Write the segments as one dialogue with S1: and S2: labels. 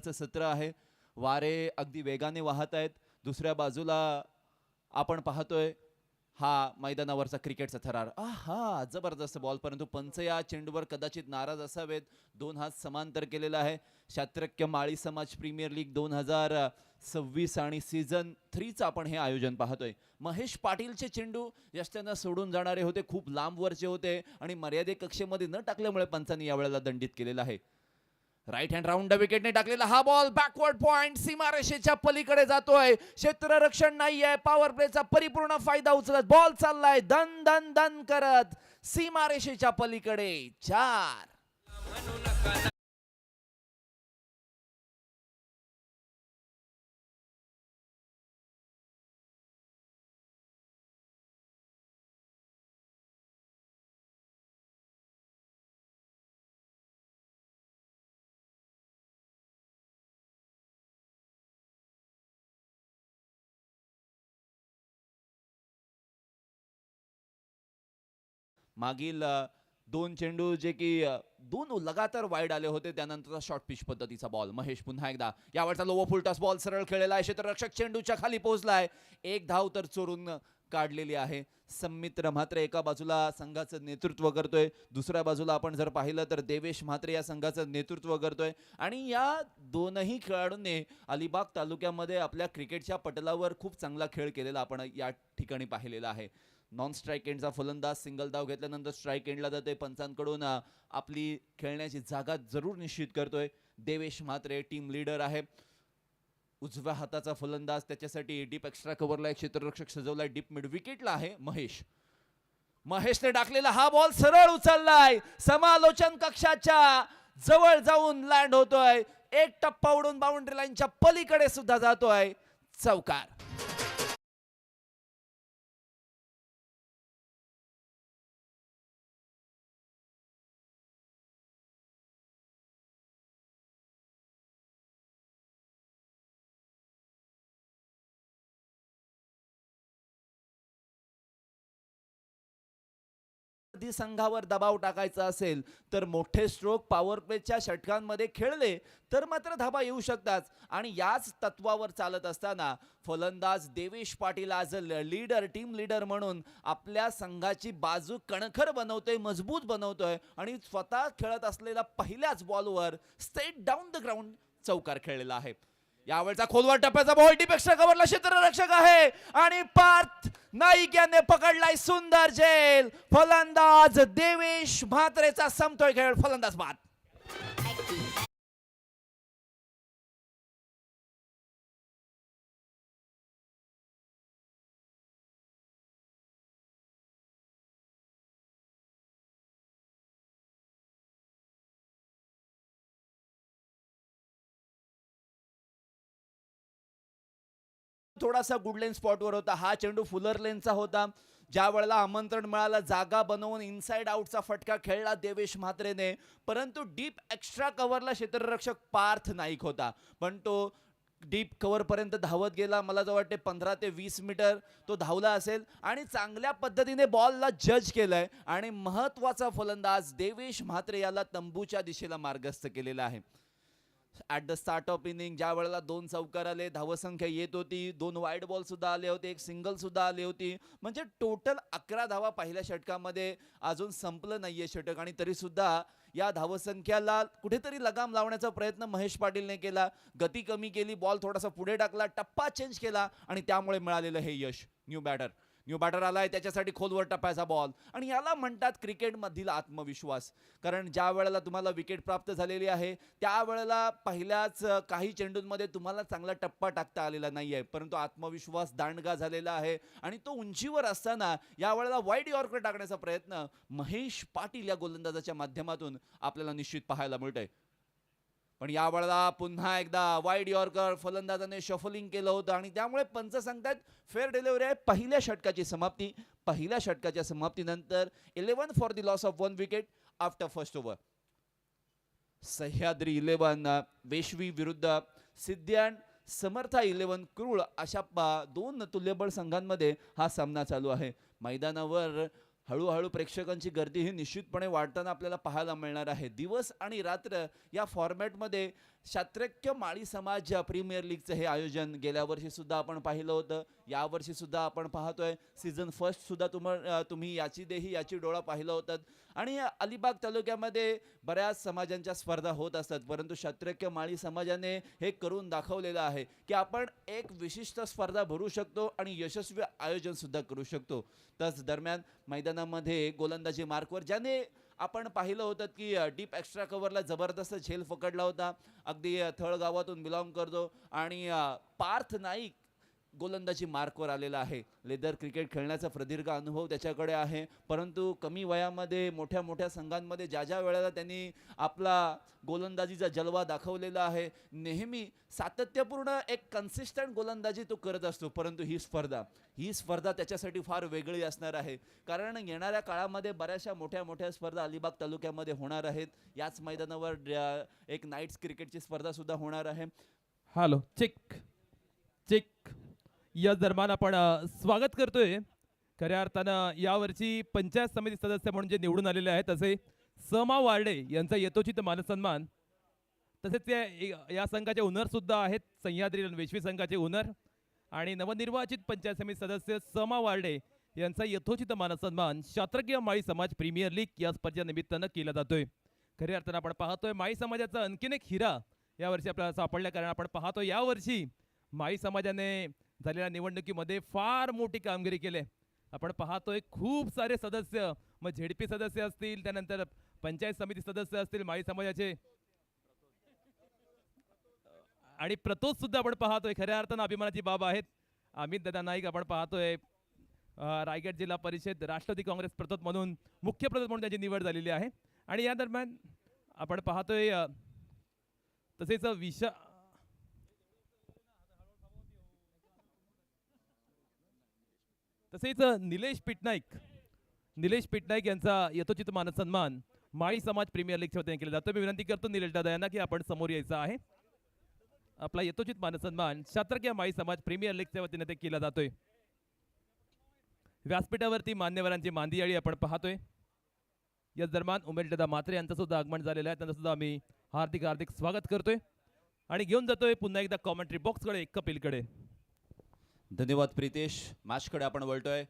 S1: ओव्हरचं सत्र आहे. वारे अगदी वेगाने वाहत आहेत. दुसऱ्या बाजूला आपण पाहतोय हा मैदानावरचा क्रिकेटचा थरार. आहा, जबरदस्त बॉल, परंतु पंच या चेंडूवर कदाचित नाराज असावेत. 2 हात समांतर केलेला आहे. शात्रक्य माळी समाज प्रीमियर लीग 2026 आणि सीझन 3चं आपण हे आयोजन पाहतोय. महेश पाटीलचे चेंडू यष्ट्यांना सोडून जाणारे होते, खूप लांबवरचे होते आणि मर्यादित कक्षेमध्ये न टाकल्यामुळे पंचांनी यावेळेला दंडित केलेला आहे. राईट हँड राऊंड विकेटने टाकलेला हा बॉल बॅकवर्ड पॉइंट सीमारेषेच्या पलीकडे जातोय. क्षेत्ररक्षण नाहीये. पॉवर प्लेचा परिपूर्ण फायदा उचलत बॉल चाललाय दन दन दन करत सीमारेषेच्या पलीकडे. 4. मागील 2 चेंडू जे की 2 लगातार वाईड आले होते, त्यानंतरचा शॉर्ट पिच पद्धतीचा बॉल. महेश पुन्हा एकदा यावरचा लोवर फुल टॉस बॉल सरळ खेळलेला आहे. क्षेत्ररक्षक चेंडूच्या खाली पोहोचलाय. एक धाव तर चोरून काढलेली आहे. संमित्र म्हात्रे एका बाजूला संघाचं नेतृत्व करतोय, दुसऱ्या बाजूला आपण जर पाहिलं तर देवेश म्हात्रे या संघाचं नेतृत्व करतोय. आणि या दोनही खेळाडूंनी अलिबाग तालुक्यामध्ये आपल्या क्रिकेटच्या पटलावर खूप चांगला खेळ केलेला आपण या ठिकाणी पाहिलेला आहे. नॉन स्ट्राईक एंडचा फलंदाज सिंगल धाव घेतल्यानंतर स्ट्राईक एंडला जाते. पंचांकडून आपली खेळण्याची जागा जरूर निश्चित करतोय. देवेश म्हात्रे टीम लीडर आहे. उजव्या हाताचा फलंदाज, त्याच्यासाठी डीप एक्स्ट्रा कव्हरला एक क्षेत्ररक्षक सजवलाय. डीप मिड विकेटला आहे महेशने टाकलेला हा बॉल सरळ उचललाय. समालोचन कक्षाच्या जवळ जाऊन लँड होतोय. एक टप्पा उडून बाउंड्री लाईनच्या पलीकडे सुद्धा जातोय. चौकार. संघावर दबाव टाकायचा असेल तर मोठे स्ट्रोक पॉवर प्लेच्या षटकांमध्ये खेळले तर मात्र धाबा येऊ शकतात. आणि याच तत्वावर चालत असताना फलंदाज देवेश पाटील आज लीडर, टीम लीडर म्हणून आपल्या संघाची बाजू कणखर बनवतोय, मजबूत बनवतोय आणि स्वतः खेळत असलेल्या पहिल्याच बॉलवर स्ट्रेट डाऊन द ग्राउंड चौकार खेळलेला आहे. यावेळचा खोलवर टप्प्याचा बॉल डीप एक्स्ट्रा कव्हरला क्षेत्ररक्षक आहे आणि पार्थ नाईक याने पकडलाय सुंदर झेल. फलंदाज देवेश म्हात्रेचा समतोल खेळ. फलंदाज बाद. थोडासा गुड लेन स्पॉटवर होता. हा चेंडू फुलर लेनचा होता. ज्या वेळेला आमंत्रण मिळालं जागा बनवून इनसाइड आउटचा फटका खेळला देवेश म्हात्रेने, परंतु डीप एक्स्ट्रा कव्हरला क्षेत्ररक्षक पार्थ नाईक होता, पण तो डीप कव्हर पर्यंत धावत गेला. मला जो वाटते 15 ते 20 मीटर तो धावला असेल आणि चांगल्या पद्धतीने बॉलला जज केलंय आणि महत्वाचा फलंदाज देवेश म्हात्रे याला तंबूच्या दिशेला मार्गस्थ केलेला आहे. At the start of inning ज्या वेळेला 2 चौकार आले, धावसंख्या येत होती, 2 वाईड बॉल सुद्धा आले होते, एक सिंगल सुद्धा आली होती, म्हणजे टोटल 11 धावा पहिल्या षटकामध्ये. अजून संपलं नाहीये षटक आणि तरी सुद्धा या धावसंख्याला कुठेतरी लगाम लावण्याचा प्रयत्न महेश पाटीलने केला. गती कमी केली, बॉल थोडासा पुढे टाकला, टप्पा चेंज केला आणि त्यामुळे मिळालेलं हे यश. न्यू बॅटर आलाय, त्याच्यासाठी खोलवर टप्प्याचा बॉल. आणि याला म्हणतात क्रिकेटमधील आत्मविश्वास. कारण ज्या वेळेला तुम्हाला विकेट प्राप्त झालेली आहे त्यावेळेला पहिल्याच काही चेंडूंमध्ये तुम्हाला चांगला टप्पा टाकता आलेला नाहीये, परंतु आत्मविश्वास दांडगा झालेला आहे आणि तो उंचीवर असताना यावेळेला वाईड यॉर्कर टाकण्याचा प्रयत्न महेश पाटील या गोलंदाजाच्या माध्यमातून आपल्याला निश्चित पाहायला मिळतंय. पण यावेळेला पुन्हा एकदा वाईड यॉर्कर फलंदाजाने शफलिंग केलं होतं आणि त्यामुळे पंच सांगतात फेअर डिलिव्हरी आहे. पहिल्या षटकाची समाप्ती. पहिल्या षटकाच्या समाप्तीनंतर 11 for the loss of 1 wicket after first over. Sahyadri 11 वेशवी विरुद्ध सिद्ध्यान समर्था 11 कुरुळ अशा 2 तुल्यबळ संघांमध्ये हा सामना चालू आहे. मैदानावर हळूहळू प्रेक्षकांची गर्दी ही निश्चितपणे वाढताना आपल्याला पाहायला मिळणार आहे. दिवस आणि रात्र या फॉर्मॅटमध्ये शात्रक्य माळी समाज प्रीमियर लीगचं हे आयोजन गेल्या वर्षी सुद्धा आपण पाहिलं होतं. यावर्षी सुद्धा आपण पाहतोय. सीझन फर्स्ट सुद्धा तुम्ही याची देही याची डोळा पाहिलं होतं. आणि अलिबाग तालुक्यामध्ये बऱ्याच समाजांच्या स्पर्धा होत असतात, परंतु शात्रक्य माळी समाजाने हे करून दाखवलेलं आहे की आपण एक विशिष्ट स्पर्धा भरू शकतो आणि यशस्वी आयोजन सुद्धा करू शकतो. त्याच दरम्यान मैदानामध्ये गोलंदाजी मार्कवर ज्याने आपण पाहिलं होतं की डीप एक्स्ट्रा कव्हरला जबरदस्त झेल पकडला होता. अगदी थळ गावातून बिलॉंग करतो आणि पार्थ नाईक गोलंदाजी मार्कवर आलेला आहे. लेदर क्रिकेट खेळण्याचा प्रदीर्घ अनुभव त्याच्याकडे आहे, परंतु कमी वयामध्ये मोठ्या मोठ्या संघांमध्ये ज्या ज्या वेळेला त्यांनी आपला गोलंदाजीचा जलवा दाखवलेला आहे, नेहमी सातत्यपूर्ण एक कन्सिस्टंट गोलंदाजी तो करत असतो. परंतु ही स्पर्धा त्याच्यासाठी फार वेगळी असणार आहे, कारण येणाऱ्या काळामध्ये बऱ्याचशा मोठ्या मोठ्या स्पर्धा अलिबाग तालुक्यामध्ये होणार आहेत. याच मैदानावर एक नाईट्स क्रिकेटची स्पर्धा सुद्धा होणार आहे.
S2: हॅलो चेक चेक या दरम्यान आपण स्वागत करतोय खऱ्या अर्थानं यावर्षी पंचायत समिती सदस्य म्हणून जे निवडून आलेले आहेत तसे समा वार्डे यांचा यथोचित मानसन्मान, तसेच या संघाचे ओनर सुद्धा आहेत, सह्याद्री वेश्वी संघाचे ओनर, आणि नवनिर्वाचित पंचायत समिती सदस्य समा वार्डे यांचा यथोचित मानसन्मान शात्रकीय माळी समाज प्रीमियर लीग या स्पर्धे निमित्तानं केला जातोय. खऱ्या अर्थानं आपण पाहतोय माळी समाजाचा आणखीन एक हिरा यावर्षी आपल्याला सापडल्या, कारण आपण पाहतो यावर्षी माळी समाजाने झालेल्या निवडणुकीमध्ये फार मोठी कामगिरी केली. आपण पाहतोय खूप सारे सदस्य, मग झेडपी सदस्य असतील, त्यानंतर पंचायत समिती सदस्य असतील माळी समाजाचे, आणि प्रतोष सुद्धा आपण पाहतोय. खऱ्या अर्थानं अभिमानाची बाब आहेत. अमित दादा नाईक आपण पाहतोय रायगड जिल्हा परिषद राष्ट्रवादी काँग्रेस प्रतोद म्हणून मुख्य प्रतोद म्हणून त्याची निवड झालेली आहे. आणि या दरम्यान आपण पाहतोय तसेच निलेश पिटनाईक यांचा यथोचित मानसन्मान माळी समाज प्रीमियर लीगच्या वतीने केला जातो. मी विनंती करतो निलेश दादा यांना की आपण समोर यायचं आहे. आपला यथोचित मानसन्मान शात्रकीय माळी समाज प्रीमियर लीगच्या वतीने ते केला जातोय. व्यासपीठावरती मान्यवरांची मांदियाळी आपण पाहतोय. या दरम्यान उमेश दादा म्हात्रे यांचं सुद्धा आगमन झालेलं आहे, त्यांचं सुद्धा आम्ही हार्दिक हार्दिक स्वागत करतोय आणि घेऊन जातोय पुन्हा एकदा कॉमेंट्री बॉक्सकडे, कपिलकडे.
S1: धन्यवाद प्रितेश. मॅचकडे आपण वळतोय.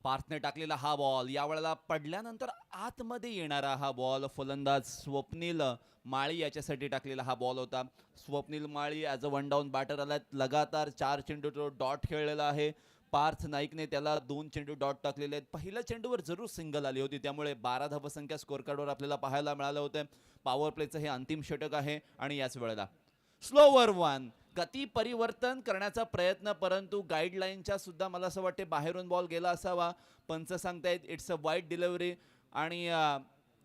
S1: पार्थने टाकलेला हा बॉल यावेळेला पडल्यानंतर आतमध्ये येणारा हा बॉल फलंदाज स्वप्नील माळी याच्यासाठी टाकलेला हा बॉल होता. Swapnil Mali as a one down batter आला, लगातार 4 चेंडू तो डॉट खेळलेला आहे. पार्थ नाईकने त्याला 2 चेंडू डॉट टाकलेले आहेत. पहिल्या चेंडूवर जरूर सिंगल आली होती, त्यामुळे 12 धावसंख्या स्कोअर कार्डवर आपल्याला पाहायला मिळालं होतं. पॉवर प्लेचं हे अंतिम षटक आहे आणि याच वेळेला स्लोवर वन गती परिवर्तन करण्याचा प्रयत्न, परंतु गाईडलाईनच्या सुद्धा मला असं वाटते बाहेरून बॉल गेला असावा. पंच सांगतायत इट्स अ वाईड डिलिव्हरी, आणि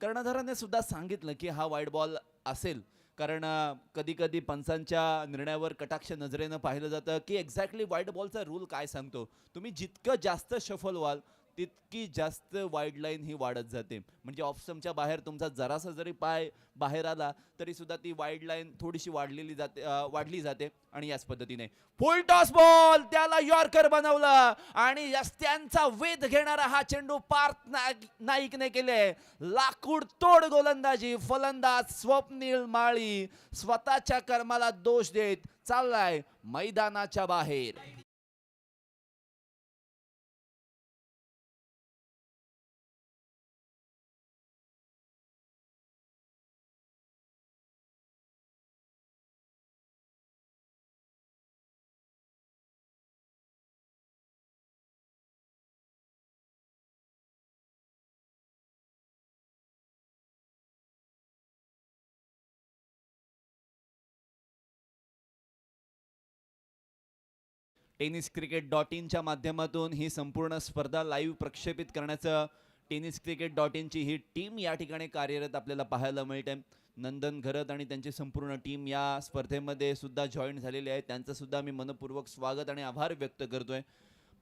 S1: कर्णधाराने सुद्धा सांगितलं की हा वाईड बॉल असेल, कारण कधी कधी पंचांच्या निर्णयावर कटाक्ष नजरेनं पाहिलं जातं की एक्झॅक्टली वाईड बॉलचा रूल काय सांगतो. तुम्ही जितकं जास्त शफल व्हाल तितकी जास्त वाईड लाईन ही वाढत जाते. म्हणजे ऑफ स्टंपच्या बाहेर तुमचा जरासा जरी पाय बाहेर आला तरी सुद्धा ती वाईड लाईन थोडीशी वाढली जाते. आणि याच पद्धतीने फुल टॉस बॉल त्याला यॉर्कर बनवलं आणि यस्त्यांचा वेध घेणारा हा चेंडू पार्थ नाईकने केले. लाकूड तोड गोलंदाजी. फलंदाज स्वप्नील माळी स्वतःच्या कर्माला दोष देत चाललाय मैदानाच्या बाहेर. tenniscricket.in माध्यमातून ही संपूर्ण स्पर्धा लाईव्ह प्रक्षेपित करण्याचं tenniscricket.in ही टीम या ठिकाणी कार्यरत आपल्याला पाहायला मिळते. नंदन घरत आणि त्यांची संपूर्ण टीम या स्पर्धेमध्ये सुद्धा जॉईन झालेले आहे. त्यांचं सुद्धा मी मनपूर्वक स्वागत आणि आभार व्यक्त करतोय.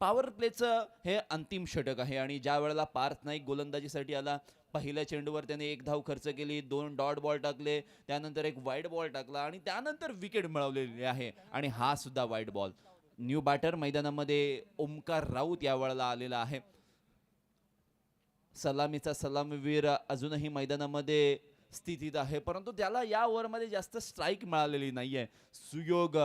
S1: पॉवर प्लेचं हे अंतिम षटक आहे आणि ज्या वेळेला पार्थ नाईक गोलंदाजीसाठी आला, पहिल्या चेंडूवर त्याने 1 धाव खर्च केली, 2 डॉट बॉल टाकले, त्यानंतर 1 वाईड बॉल टाकला आणि त्यानंतर विकेट मिळवलेली आहे आणि हा सुद्धा वाईड बॉल. न्यू बॅटर मैदानामध्ये ओमकार राऊत या वेळेला आलेला आहे. सलामीचा सलामीवीर अजूनही मैदानामध्ये स्थितीत आहे, परंतु त्याला या ओव्हरमध्ये जास्त स्ट्राईक मिळालेली नाहीये. सुयोग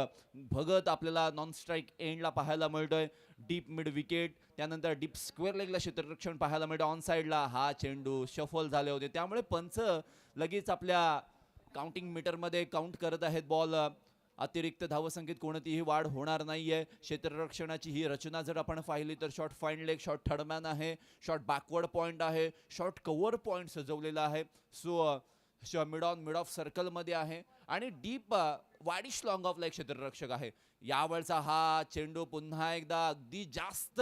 S1: भगत आपल्याला नॉन स्ट्राईक एंडला पाहायला मिळतोय. डीप मिड विकेट, त्यानंतर डीप स्क्वेअर लेगला क्षेत्ररक्षण पाहायला मिळतं. ऑन साईडला हा चेंडू शफल झाले होते, त्यामुळे पंच लगेच आपल्या काउंटिंग मीटरमध्ये काउंट करत आहेत बॉल. अतिरिक्त धावसंख्येत कोणतीही वाढ होणार नाहीये. क्षेत्ररक्षणाची ही रचना जर आपण पाहिली तर short fine leg, short third man आहे, शॉर्ट बॅकवर्ड पॉईंट आहे, शॉर्ट कव्हर पॉईंट सजवलेला आहे. So mid on mid of सर्कलमध्ये आहे आणि डीप वाडिश लॉंग ऑफ लाईक क्षेत्ररक्षक आहे. यावेळचा हा चेंडू पुन्हा एकदा अगदी जास्त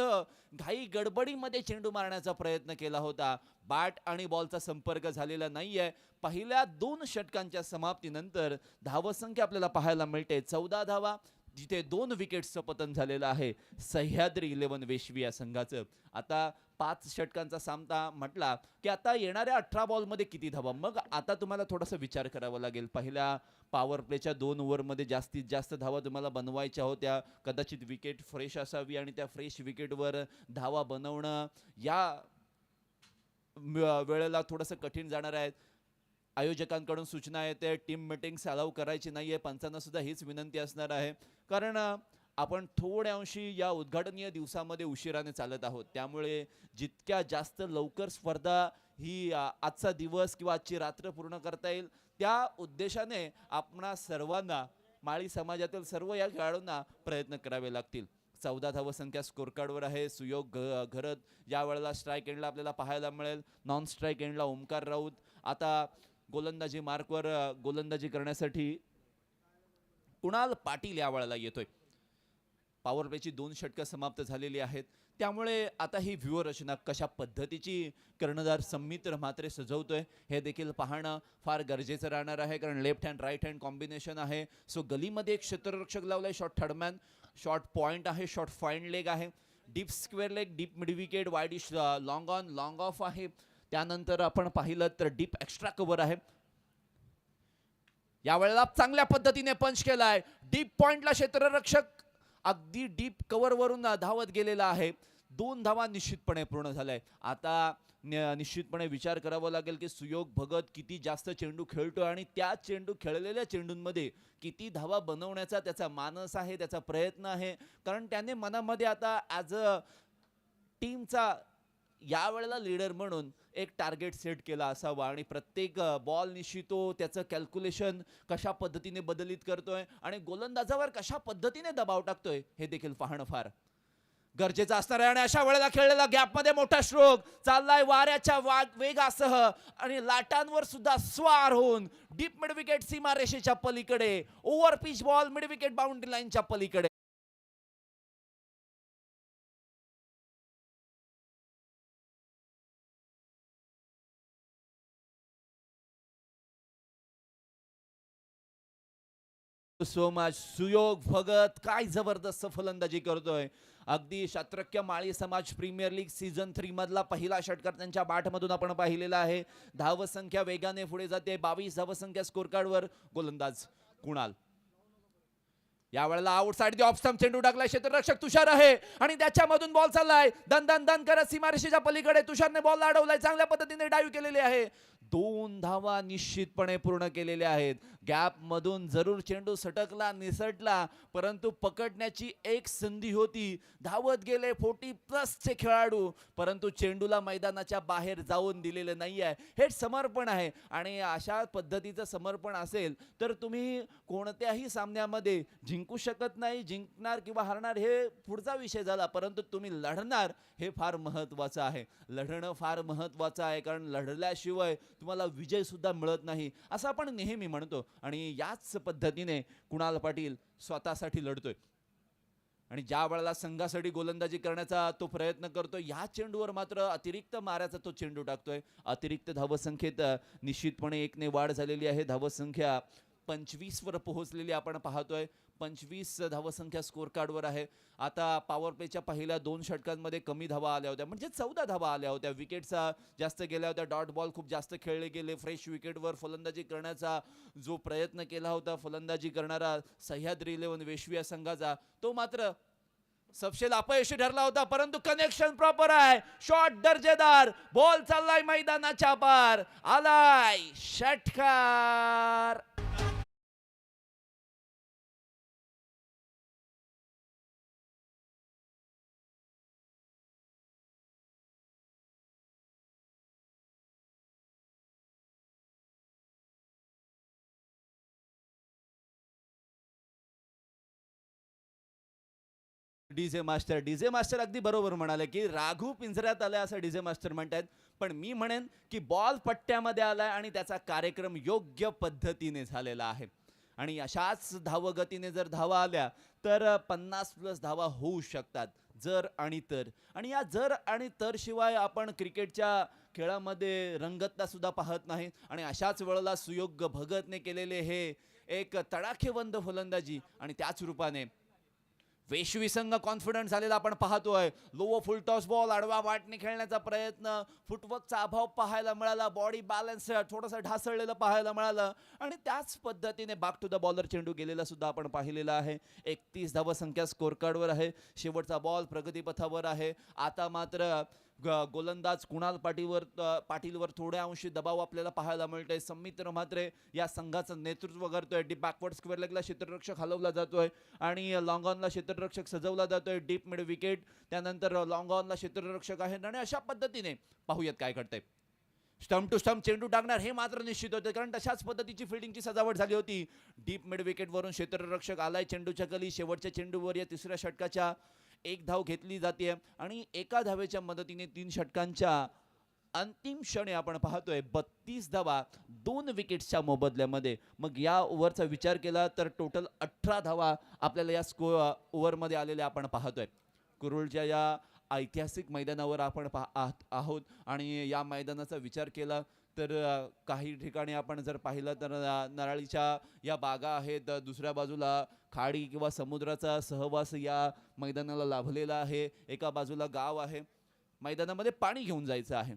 S1: घाई गडबडीमध्ये चेंडू मारण्याचा प्रयत्न केला होता. बॅट आणि बॉलचा संपर्क झालेला नाहीये. पहिल्या 2 षटकांच्या समाप्तीनंतर धावसंख्या आपल्याला पाहायला मिळते 14 धावा, जिथे 2 विकेट्सचं पतन झालेलं आहे सह्याद्री 11 वेश्वी या संघाचं. आता 5 षटकांचा सामना म्हटला की आता येणाऱ्या 18 बॉलमध्ये किती धावा, मग आता तुम्हाला थोडासा विचार करावा लागेल. पहिल्या पॉवर प्लेच्या 2 ओव्हरमध्ये जास्तीत जास्त धावा तुम्हाला बनवायच्या होत्या. कदाचित विकेट फ्रेश असावी आणि त्या फ्रेश विकेटवर धावा बनवणं या वेळेला थोडंसं कठीण जाणार आहे. आयोजकांकडून सूचना येते टीम मीटिंग्स अलाउ करायची नाहीये. पंचांना सुद्धा हीच विनंती असणार आहे, कारण आपण थोड्या अंशी या उद्घाटनीय दिवसामध्ये उशिराने चालत आहोत. त्यामुळे जितक्या जास्त लवकर स्पर्धा ही आजचा दिवस किंवा आजची रात्र पूर्ण करता येईल त्या उद्देशाने आपणा सर्वांना, माळी समाजातील सर्व या खेळाडूंना प्रयत्न करावे लागतील. 14 धावसंख्या स्कोर कार्डवर आहे. सुयोग घरत या वेळेला स्ट्राईक एंडला आपल्याला पाहायला मिळेल. नॉन स्ट्राईक एंडला ओमकार राऊत. आता गोलंदाजी मार्कवर गोलंदाजी करण्यासाठी कुणाल पाटील या वेळेला येतोय. पॉवर प्लेची 2 षटकं समाप्त झालेली आहेत, त्यामुळे आता ही व्यूहरचना कशा पद्धतीची कर्णधार संमित्र म्हात्रे सजवतोय हे देखील पाहणं फार गरजेचं राहणार आहे, कारण left hand right hand combination आहे. सो गलीमध्ये एक क्षेत्ररक्षक लावलाय, शॉर्ट थर्डमॅन, शॉर्ट पॉइंट आहे, शॉर्ट फाईन लेग आहे, deep square leg, deep mid wicket, wideish long on long off आहे. त्यानंतर आपण पाहिलं तर डीप एक्स्ट्रा कव्हर आहे. यावेळेला चांगल्या पद्धतीने पंच केलाय. डीप पॉइंटला क्षेत्ररक्षक अगदी डीप कव्हर वरून धावत गेलेला आहे. 2 धावा निश्चितपणे पूर्ण झालाय. आता निश्चितपणे विचार करावा लागेल की सुयोग भगत किती जास्त चेंडू खेळतोय आणि त्या चेंडू खेळलेल्या चेंडूंमध्ये किती धावा बनवण्याचा त्याचा मानस आहे, त्याचा प्रयत्न आहे, कारण त्याने मनामध्ये आता ॲज अ टीमचा यावेळेला लीडर म्हणून एक टार्गेट सेट केला असावा आणि प्रत्येक बॉल निशी तो त्याचं कॅल्क्युलेशन कशा पद्धतीने बदलित करतोय आणि गोलंदाजावर कशा पद्धतीने दबाव टाकतोय हे देखील पाहणं फार गरजेचं असणार आहे. आणि अशा वेळेला खेळलेला गॅपमध्ये मोठा स्ट्रोक चाललाय वाऱ्याच्या वेगासह आणि लाटांवर सुद्धा स्वार होऊन डीप मिड विकेट सीमारेषेच्या पलीकडे, over pitch ball mid wicket boundary लाईनच्या पलीकडे. So much. सुयोग भगत काय जबरदस्त फलंदाजी करतोय. अगदी शतरक्य माळी समाज प्रीमियर लीग सीझन 3 मधला पहिला षटकार त्यांच्या बॅटमधून आपण पाहिलेला आहे. धावसंख्या वेगाने पुढे जाते. 22 धावसंख्या स्कोर कार्डवर. गोलंदाज कुणाल यावेळेला आउटसाइड दी ऑफ स्टंप चेंडू टाकलाय. क्षेत्ररक्षक तुषार आहे आणि त्याच्यामधून बॉल चाललाय दन दन दन करत सीमारेषेच्या पलीकडे. तुषारने बॉल अडवलाय, चांगल्या पद्धतीने डाईव्ह केलेली आहे. 2 धावा निश्चितपणे पूर्ण केलेल्या आहेत. गॅप मधून जरूर चेंडू सटकला, निसटला, परंतु पकडण्याची एक संधी होती. धावत गेले 40+ चे खेळाडू, परंतु चेंडूला मैदानाच्या बाहेर जाऊन दिलेलं नाहीये. हे समर्पण आहे आणि अशा पद्धतीचं समर्पण असेल तर तुम्ही कोणत्याही सामन्यामध्ये जिंकू शकत नाही. जिंकणार किंवा हरणार हे पुढचा विषय झाला, परंतु तुम्ही लढणार हे फार महत्त्वाचं आहे. लढणं फार महत्त्वाचं आहे, कारण लढल्याशिवाय तुम्हाला विजय सुद्धा मिळत नाही असं आपण नेहमी म्हणतो. आणि याच पद्धतीने कुणाल पाटील स्वतःसाठी लढतोय आणि ज्या वेळेला संघासाठी गोलंदाजी करण्याचा तो प्रयत्न करतोय, या चेंडूवर मात्र अतिरिक्त मारायचा तो चेंडू टाकतोय. अतिरिक्त धावसंख्येत निश्चितपणे 1 ने वाढ झालेली आहे. धावसंख्या 25 वर पोहोचलेली आपण पाहतोय. 25 धावसंख्या स्कोर कार्डवर आहे. आता पॉवर प्लेच्या पहिल्या 2 षटकांमध्ये कमी धावा आल्या होत्या, म्हणजे 14 धावा आल्या होत्या. विकेट्स जास्त गेल्या होत्या. डॉट बॉल खूप जास्त खेळले गेले. फ्रेश विकेटवर फलंदाजी करण्याचा जो प्रयत्न केला होता फलंदाजी करणारा सह्याद्री 11 वेश्वी संघाचा, तो मात्र सपशेल अपयशी ठरला होता, परंतु कनेक्शन प्रॉपर आहे. शॉट दर्जेदार, बॉल चाललाय मैदानाच्या पार, आलाय षटकार. डीजे मास्टर अगदी बरोबर म्हणाले की राघू पिंजऱ्यात आलाय असं डीजे मास्टर म्हणतात, पण मी म्हणेन की बॉल पट्ट्यामध्ये आलाय आणि त्याचा कार्यक्रम योग्य पद्धतीने झालेला आहे. आणि अशाच धावगतीने जर धावा आल्या तर 50+ धावा होऊ शकतात. जर आणि तर, आणि या जर आणि तर शिवाय आपण क्रिकेटच्या खेळामध्ये रंगतता सुद्धा पाहत नाही. आणि अशाच वेळेला सुयोग भगतने केलेले हे एक तडाखेबंद फलंदाजी आणि त्याच रूपाने वेशवी संघ कॉन्फिडंट झालेला आपण पाहतोय. लो फुल टॉस बॉल, आडवा वाटणे खेळण्याचा प्रयत्न, फुटवर्कचा अभाव पाहायला मिळाला, बॉडी बॅलन्स थोडंसं ढासळलेलं पाहायला मिळालं. आणि त्याच पद्धतीने बॅक टू द बॉलर चेंडू गेलेला सुद्धा आपण पाहिलेला आहे. 31 धावसंख्या स्कोर कार्डवर आहे. शेवटचा बॉल प्रगतीपथावर आहे. आता मात्र गोलंदाज कुणाल पाटीलवर थोड्या अंशी दबाव आपल्याला पाहायला मिळतोय. संमित्र मात्र या संघाचं नेतृत्व करतोय. डीप बॅकवर्ड स्क्वेअर लेगला क्षेत्ररक्षक हलवला जातोय आणि लॉंग ऑनला क्षेत्ररक्षक सजवला जातोय. डीप मिड विकेट, त्यानंतर लॉंग ऑनला क्षेत्ररक्षक आहेत. आणि अशा पद्धतीने पाहूयात काय करतंय. स्टंप टू स्टंप चेंडू टाकणार हे मात्र निश्चित होते, कारण तशाच पद्धतीची फिल्डिंगची सजावट झाली होती. डीप मिड विकेटवरून क्षेत्ररक्षक आलाय चेंडूच्या खाली. शेवटच्या चेंडूवर या तिसऱ्या षटकाच्या 1 धाव घेतली जाते आणि एका धावेच्या मदतीने 3 षटकांच्या अंतिम क्षणी आपण पाहतोय 32 धावा 2 विकेट्सच्या मोबदल्यामध्ये. मग या ओव्हरचा विचार केला तर टोटल 18 धावा आपल्याला या ओव्हरमध्ये आलेल्या आपण पाहतोय. कुरुळच्या या ऐतिहासिक मैदानावर आपण आहोत आणि या मैदानाचा विचार केला तर काही ठिकाणी आपण जर पाहिलं तर नारळीच्या या बागा आहेत. दुसऱ्या बाजूला खाडी किंवा समुद्राचा सहवास या मैदानाला लाभलेला आहे. एका बाजूला गाव आहे. मैदानामध्ये पाणी घेऊन जायचं आहे.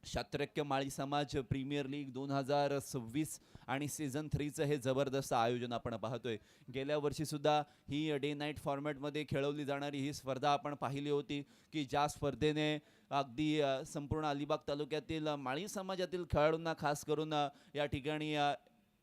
S1: शात्रक्य माळी समाज प्रीमियर लीग 2026 आणि सीझन 3चं हे जबरदस्त आयोजन आपण पाहतोय. गेल्या वर्षी सुद्धा ही डे नाईट फॉर्मॅटमध्ये खेळवली जाणारी ही स्पर्धा आपण पाहिली होती की ज्या स्पर्धेने अगदी संपूर्ण अलिबाग तालुक्यातील माळी समाजातील खेळाडूंना खास करून या ठिकाणी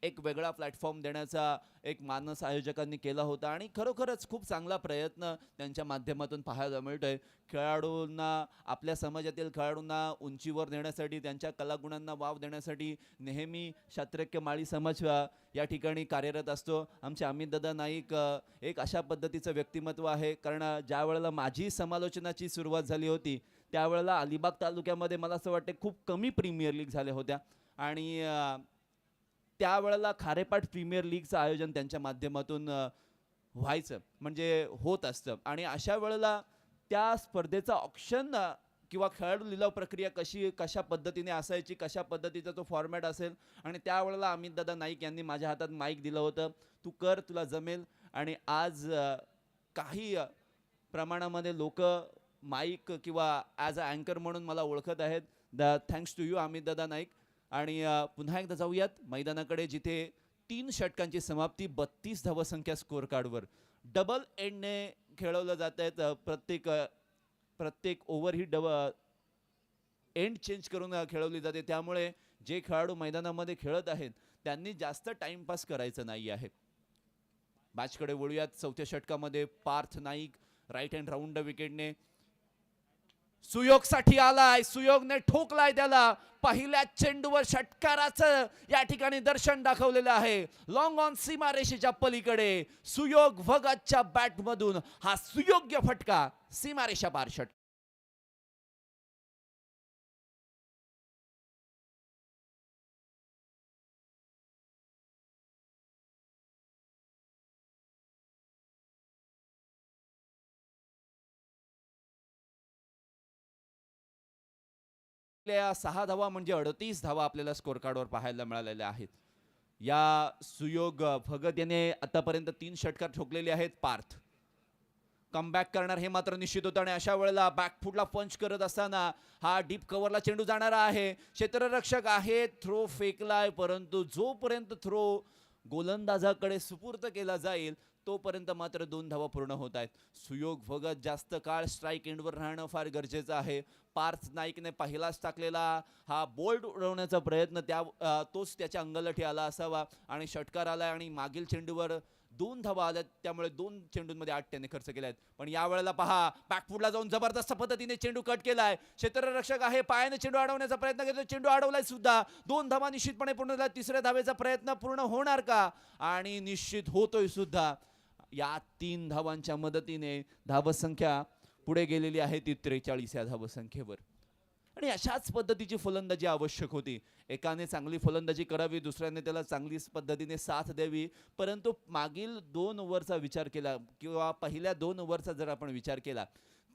S1: एक वेगळा प्लॅटफॉर्म देण्याचा एक मानस आयोजकांनी केला होता. आणि खरोखरच खूप चांगला प्रयत्न त्यांच्या माध्यमातून पाहायला मिळतोय. खेळाडूंना, आपल्या समाजातील खेळाडूंना उंचीवर नेण्यासाठी, त्यांच्या कलागुणांना वाव देण्यासाठी नेहमी शात्रक्य माळी समाज या ठिकाणी कार्यरत असतो. आमचे अमितदादा नाईक एक अशा पद्धतीचं व्यक्तिमत्व आहे, कारण ज्या वेळेला माझी समालोचनाची सुरुवात झाली होती त्यावेळेला अलिबाग तालुक्यामध्ये मला असं वाटतं खूप कमी प्रीमियर लीग झाल्या होत्या आणि त्यावेळेला खारेपाट प्रीमियर लीगचं आयोजन त्यांच्या माध्यमातून व्हायचं, म्हणजे होत असतं. आणि अशा वेळेला त्या स्पर्धेचा ऑप्शन किंवा खेळाडू लिलाव प्रक्रिया कशा पद्धतीने असायची, कशा पद्धतीचा तो फॉर्मॅट असेल. आणि त्यावेळेला अमितदादा नाईक यांनी माझ्या हातात माईक दिलं होतं, तू कर, तुला जमेल. आणि आज काही प्रमाणामध्ये लोक माईक किंवा ॲज अ अँकर म्हणून मला ओळखत आहेत. थँक्स टू यू अमितदादा नाईक. आणि पुन्हा एकदा जाऊयात मैदानाकडे, जिथे 3 षटकांची समाप्ती 32 धावसंख्या स्कोर कार्डवर डबल एंडने खेळवलं जात आहेत. प्रत्येक ओव्हर ही एंड चेंज करून खेळवली जाते. त्यामुळे जे खेळाडू मैदानामध्ये खेळत आहेत त्यांनी जास्त टाइमपास करायचं नाही आहे. मॅचकडे वळूयात. चौथ्या षटकामध्ये Parth Naik right hand round विकेटने सुयोगसाठी आलाय. सुयोगने ठोकलाय त्याला. पहिल्या चेंडूवर षटकाराचं या ठिकाणी दर्शन दाखवलेलं आहे. लॉंग ऑन सीमारेषेच्या पलीकडे सुयोग भगतच्या बॅटमधून हा सुयोग्य फटका, सीमारेषा पार षटकार. आपल्या 6 धावा म्हणजे 38 धावा आपल्याला स्कोर कार्डवर पाहायला मिळालेल्या आहेत. या सुयोग भगत याने आतापर्यंत 3 षटकार ठोकलेले आहेत. पार्थ कमबॅक करणार हे मात्र निश्चित होतं. आणि अशा वेळेला बॅकफुटला पंच करत असताना हा डीप कव्हरला चेंडू जाणारा आहे. क्षेत्ररक्षक आहे, थ्रो फेकलाय, परंतु जोपर्यंत थ्रो गोलंदाजाकडे सुपूर्द केला जाईल तोपर्यंत मात्र 2 धावा पूर्ण होत आहेत. सुयोग भगत जास्त काळ स्ट्राईक एंडवर राहणं फार गरजेचं आहे. पार्थ नाईकने पहिलाच टाकलेला हा बोल्ड उडवण्याचा प्रयत्न तोच त्याच्या अंगलठी आला असावा आणि षटकार आला आणि मागील चेंडूवर 2 धावा आल्यात, त्यामुळे 2 चेंडूंमध्ये 8 त्याने खर्च केले आहेत. पण यावेळेला पहा, बॅकफुटला जाऊन जबरदस्त पद्धतीने चेंडू कट केलाय. क्षेत्ररक्षक आहे, पायाने चेंडू अडवण्याचा प्रयत्न करतो, चेंडू अडवलाय सुद्धा. 2 धावा निश्चितपणे पूर्ण झाल्या. तिसऱ्या धावेचा प्रयत्न पूर्ण होणार का? आणि निश्चित होतोय सुद्धा. या 3 धावांच्या मदतीने धावसंख्या पुढे गेलेली आहे ती 43 या धावसंख्येवर. आणि अशाच पद्धतीची फलंदाजी आवश्यक होती. एकाने चांगली फलंदाजी करावी, दुसऱ्याने त्याला चांगली पद्धतीने साथ द्यावी. परंतु मागील 2 ओव्हरचा विचार केला किंवा पहिल्या 2 ओव्हरचा जर आपण विचार केला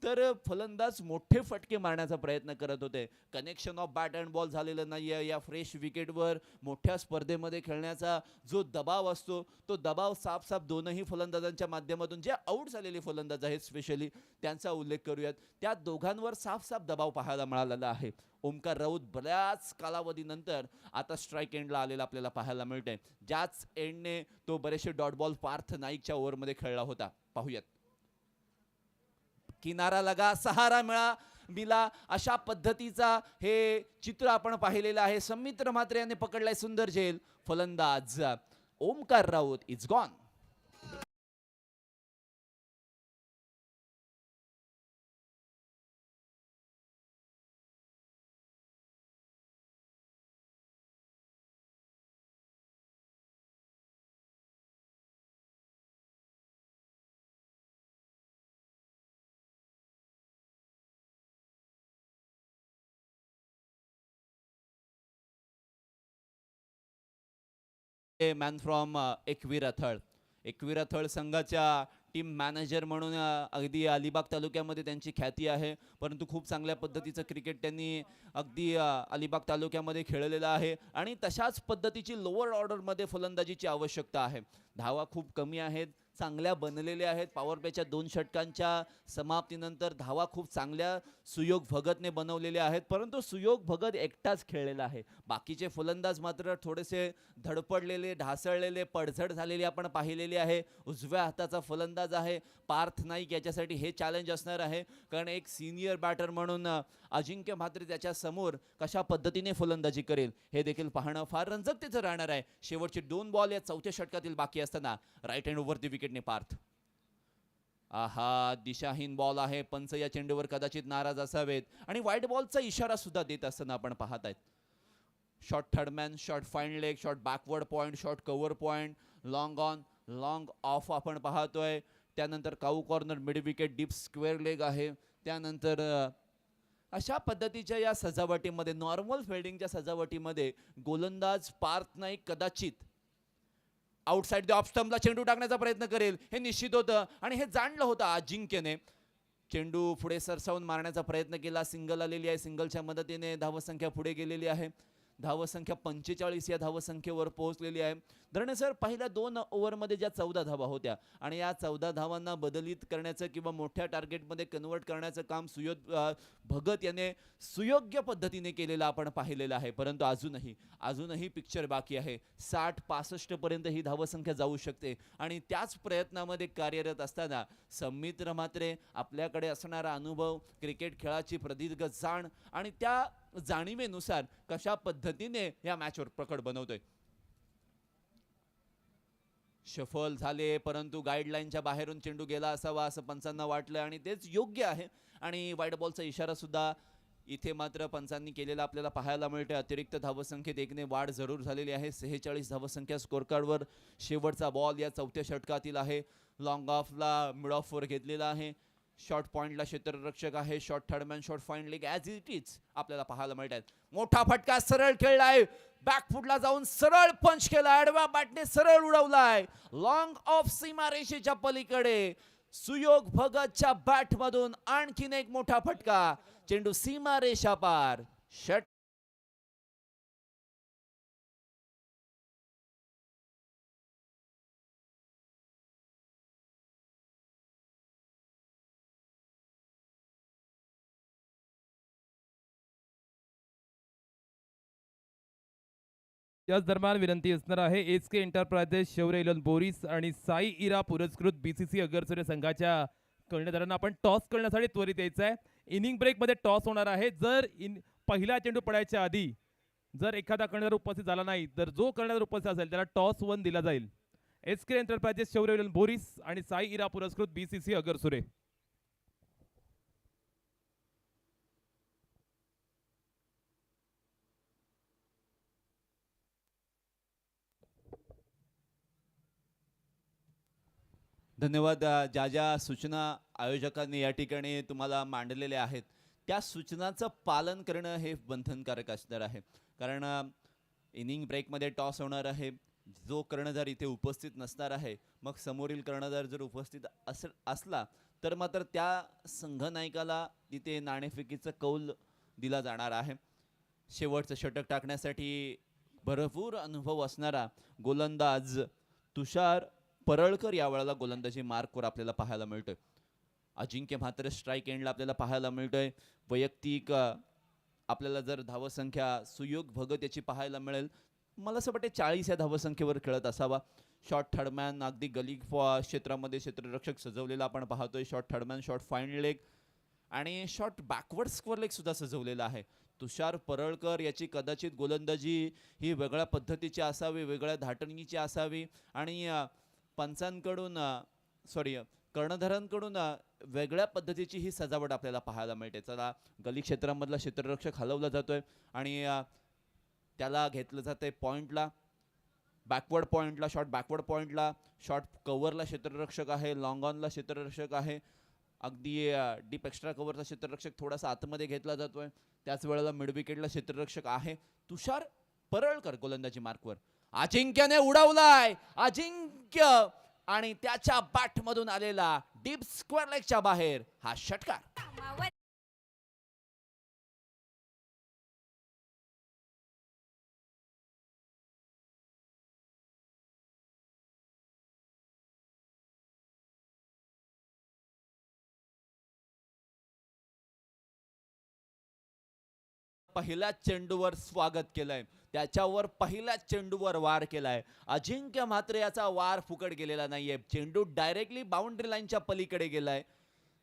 S1: तर फलंदाज मोठे फटके मारण्याचा प्रयत्न करत होते. Connection of bat and ball झालेलं नाहीये. या फ्रेश विकेटवर मोठ्या स्पर्धेमध्ये खेळण्याचा जो दबाव असतो तो दबाव साफ दोनही फलंदाजांच्या माध्यमातून जे आऊट झालेले फलंदाज आहेत स्पेशली त्यांचा उल्लेख करूयात. त्या दोघांवर साफ दबाव पाहायला मिळालेला आहे. ओमकार राऊत बऱ्याच कालावधीनंतर आता स्ट्राईक एंडला आलेला आपल्याला पाहायला मिळतंय. ज्याच एंडने तो बरेचसे डॉट बॉल पार्थ नाईकच्या ओव्हरमध्ये खेळला होता. पाहूयात. किनारा लगा, सहारा मिला, अशा पद्धतीचा हे चित्र आपण पाहिलेलं आहे. समित्र म्हात्रे याने पकडलाय सुंदर झेल. फलंदाज Omkar Raut is gone. Man from Ekvira Thal संघाच्या टीम मॅनेजर म्हणून अगदी अलिबाग तालुक्यामध्ये त्यांची ख्याती आहे. परंतु खूप चांगल्या पद्धतीचं क्रिकेट त्यांनी अगदी अलिबाग तालुक्यामध्ये खेळलेलं आहे आणि तशाच पद्धतीची लोअर ऑर्डरमध्ये फलंदाजीची आवश्यकता आहे. धावा खूप कमी आहेत, चांगल्या बनलेल्या आहेत. पॉवर प्लेच्या 2 षटकांच्या समाप्तीनंतर धावा खूप चांगल्या सुयोग भगतने बनवलेल्या आहेत. परंतु सुयोग भगत एकटाच खेळलेला आहे. बाकीचे फलंदाज मात्र थोडेसे धडपडलेले, ढासळलेले, पडझड झालेले आपण पाहिलेले आहे. उजव्या हाताचा फलंदाज आहे पार्थ नाईक, याच्यासाठी हे चॅलेंज असणार आहे. कारण एक सिनियर बॅटर म्हणून अजिंक्य म्हात्रे त्याच्या समोर कशा पद्धतीने फलंदाजी करेल हे देखील पाहणं फार रंजकतेचं राहणार आहे. शेवटचे 2 बॉल या 4थ्या षटकातील बाकी असताना राईट हँड ओव्हर दी विकेटने पार्थ. आहा, दिशाहीन बॉल आहे. पंच या चेंडूवर कदाचित नाराज असावेत आणि व्हाईट बॉलचा इशारा सुद्धा देत असताना आपण पाहत आहेत. Short third man, short fine leg, short backward point, short cover point, long on, long off आपण पाहतोय. त्यानंतर cow corner, mid wicket, deep square leg आहे. त्यानंतर अशा पद्धतीच्या या सजावटीमध्ये, नॉर्मल फिल्डिंगच्या सजावटीमध्ये गोलंदाज पार्थ नाईक कदाचित आउटसाइड द ऑफ स्टंपला चेंडू टाकण्याचा प्रयत्न करेल हे निश्चित होतं आणि हे जाणलं होतं अजिंक्यने. चेंडू पुढे सरसावून मारण्याचा प्रयत्न केला. सिंगल आलेली आहे. सिंगलच्या मदतीने धावसंख्या पुढे गेलेली आहे. धावसंख्या 45 या धावसंख्येवर पोहोचलेली आहे. धरणे सर, पहिल्या 2 ओव्हरमध्ये ज्या 14 धावा होत्या आणि या 14 धावांना बदलित करण्याचं किंवा मोठ्या टार्गेटमध्ये कन्वर्ट करण्याचं काम भगत याने सुयोग्य पद्धतीने केलेलं आपण पाहिलेलं आहे. परंतु अजूनही पिक्चर बाकी आहे. 60-65 पर्यंत ही धावसंख्या जाऊ शकते आणि त्याच प्रयत्नामध्ये कार्यरत असताना समित्र म्हात्रे आपल्याकडे असणारा अनुभव, क्रिकेट खेळाची प्रदीर्घ जाण आणि त्या जाणीवेनुसार कशा पद्धतीने या मॅचवर प्रकट बनवतोय. शफल झाले परंतु गाईडलाईनच्या बाहेरून चेंडू गेला असावा असं पंचांना वाटलं आणि तेच योग्य आहे. आणि वाईट बॉलचा इशारा सुद्धा इथे मात्र पंचांनी केलेला आपल्याला पाहायला मिळते. अतिरिक्त धावसंख्येत 1ने वाढ जरूर झालेली आहे. 46 धावसंख्या स्कोर कार्डवर. शेवटचा बॉल या 4थ्या षटकातील आहे. लॉंग ऑफला मिड ऑफवर घेतलेला आहे. शॉर्ट पॉइंटला क्षेत्ररक्षक आहे. Short third man, short fine leg as it is आपल्याला पाहायला मिळतात. मोठा फटका सरळ खेळलाय. बॅकफुटला जाऊन सरळ पंच केला. आडव्या बॅटने सरळ उडवलाय. लॉंग ऑफ सीमारेषेच्या पलीकडे सुयोग भगतच्या बॅटमधून आणखीन एक मोठा फटका. चेंडू सीमारेषा पार. षट
S2: याच दरम्यान विनंती असणार आहे एस के एंटरप्राइजेस शौर्य इलन बोरीस आणि साई इरा पुरस्कृत बीसीसी अगरसुरे संघाच्या कर्णधारांना आपण टॉस करण्यासाठी त्वरित यायचं आहे. इनिंग ब्रेकमध्ये टॉस होणार आहे. जर पहिला चेंडू पडायच्या आधी जर एखादा कर्णधार उपस्थित झाला नाही तर जो कर्णधार उपस्थित असेल त्याला टॉस 1 दिला जाईल. एस के एंटरप्राइजेस शौर्य इलन बोरीस आणि साई इरा पुरस्कृत बीसीसी अगरसुरे.
S1: धन्यवाद. ज्या ज्या सूचना आयोजकांनी या ठिकाणी तुम्हाला मांडलेल्या आहेत त्या सूचनांचं पालन करणं हे बंधनकारक असणार आहे. कारण इनिंग ब्रेकमध्ये टॉस होणार आहे. जो कर्णधार इथे उपस्थित नसणार आहे मग समोरील कर्णधार जर उपस्थित असला तर मात्र त्या संघनायकाला तिथे नाणेफेकीचं कौल दिला जाणार आहे. शेवटचं षटक टाकण्यासाठी भरपूर अनुभव असणारा गोलंदाज तुषार परळकर यावेळेला गोलंदाजी मार्कवर आपल्याला पाहायला मिळतोय. अजिंक्य मात्र स्ट्राईक एंडला आपल्याला पाहायला मिळतोय. वैयक्तिक आपल्याला जर धावसंख्या सुयोग भगत याची पाहायला मिळेल. मला असं वाटतं 40 या धावसंख्येवर खेळत असावा. शॉर्ट थर्डमॅन अगदी गली क्षेत्रामध्ये क्षेत्ररक्षक सजवलेला आपण पाहतोय. Short third man, short fine leg आणि शॉर्ट बॅकवर्ड स्क्वेअर लेग सुद्धा सजवलेला आहे. तुषार परळकर याची कदाचित गोलंदाजी ही वेगळ्या पद्धतीची असावी, वेगळ्या धाटणीची असावी आणि पंचांकडून कर्णधारांकडून वेगळ्या पद्धतीची ही सजावट आपल्याला पाहायला मिळते. चला, गली क्षेत्रामधला क्षेत्ररक्षक हलवला जातोय आणि त्याला घेतलं जातंय पॉइंटला, बॅकवर्ड पॉइंटला, शॉर्ट बॅकवर्ड पॉइंटला, शॉर्ट कव्हरला क्षेत्ररक्षक आहे, लॉंग ऑनला क्षेत्ररक्षक आहे. अगदी डीप एक्स्ट्रा कव्हरचा क्षेत्ररक्षक थोडासा आतमध्ये घेतला जातोय. त्याच वेळेला मिड विकेटला क्षेत्ररक्षक आहे तुषार परळकर गोलंदाजी मार्कवर. अजिंक्यने उडवलाय, अजिंक्य आणि त्याच्या बॅट मधून आलेला डीप स्क्वेअर लेगच्या बाहेर हा षटकार. पहिल्या चेंडूवर स्वागत केलंय, त्याच्यावर पहिल्या चेंडूवर वार केलाय. अजिंक्य मात्र याचा वार फुकट गेलेला नाहीये. चेंडू डायरेक्टली बाउंड्री लाईनच्या पलीकडे गेलाय.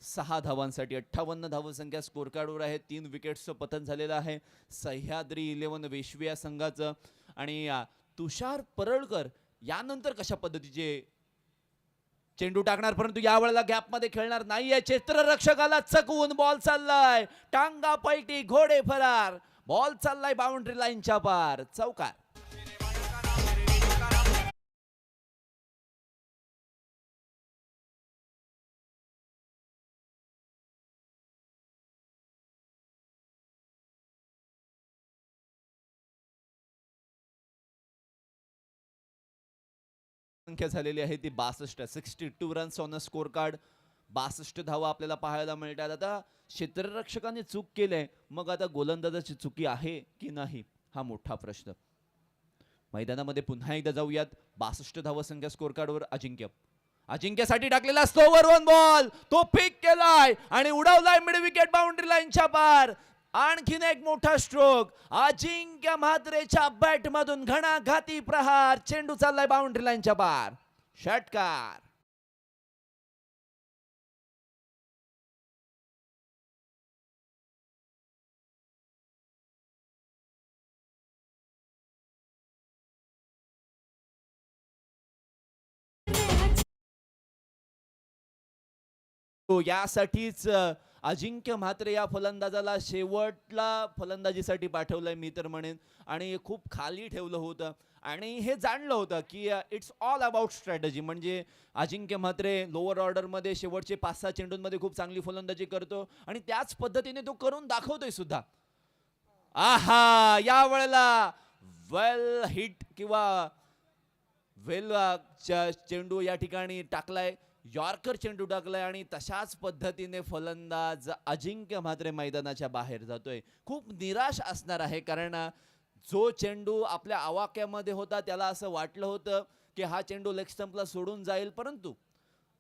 S1: 6 धावांसाठी 58 धावसंख्या स्कोर कार्डवर आहे. 3 विकेट्सचं पतन झालेलं आहे सह्याद्री 11 वेश्वी या संघाचं. आणि तुषार परळकर यानंतर कशा पद्धतीचे चेंडू टाकणार, परंतु यावेळेला गॅप मध्ये खेळणार नाहीये. क्षेत्ररक्षकाला चकवून बॉल चाललाय, टांगा पलटी, घोडे फरार. बॉल चाललाय बाउंड्री लाईनच्या पार, चौकार. संख्या झालेली आहे ती 62. 62 runs on a score card. 62 धावा आपल्याला पाहायला मिळतात. आता क्षेत्ररक्षकाने चूक केले, मग आता गोलंदाजाची चुकी आहे की नाही हा मोठा प्रश्न. मैदानामध्ये पुन्हा एकदा जाऊयात. 62 धावा संख्या स्कोर कार्डवर अजिंक्य. अजिंक्यसाठी टाकलेला स्लोवर वन बॉल, तो पिक केलाय आणि उडवलाय मिड विकेट बाउंड्री लाईनच्या पार. आणखीन एक मोठा स्ट्रोक. अजिंक्य म्हात्रेच्या बॅट मधून घणाघाती प्रहार. चेंडू चाललाय बाउंड्री लाईनच्या पार, षटकार. यासाठीच अजिंक्य म्हात्रे या फलंदाजाला शेवटला फलंदाजीसाठी पाठवलंय मी तर म्हणेन. आणि खूप खाली ठेवलं होतं आणि हे जाणलं होतं की इट्स ऑल अबाउट स्ट्रॅटजी. म्हणजे अजिंक्य म्हात्रे लोअर ऑर्डरमध्ये शेवटचे 5-6 चेंडूंमध्ये खूप चांगली फलंदाजी करतो आणि त्याच पद्धतीने तो करून दाखवतोय सुद्धा. आहा, या वेळेला वेल हिट किंवा वेल चेंडू या ठिकाणी टाकलाय, यॉर्कर चेंडू टाकलाय आणि तशाच पद्धतीने फलंदाज अजिंक्य म्हात्रे मैदानाच्या बाहेर जातोय. खूप निराश असणार आहे, कारण जो चेंडू आपल्या आवाक्यामध्ये होता त्याला असं वाटलं होतं की हा चेंडू लेग स्टंपला सोडून जाईल, परंतु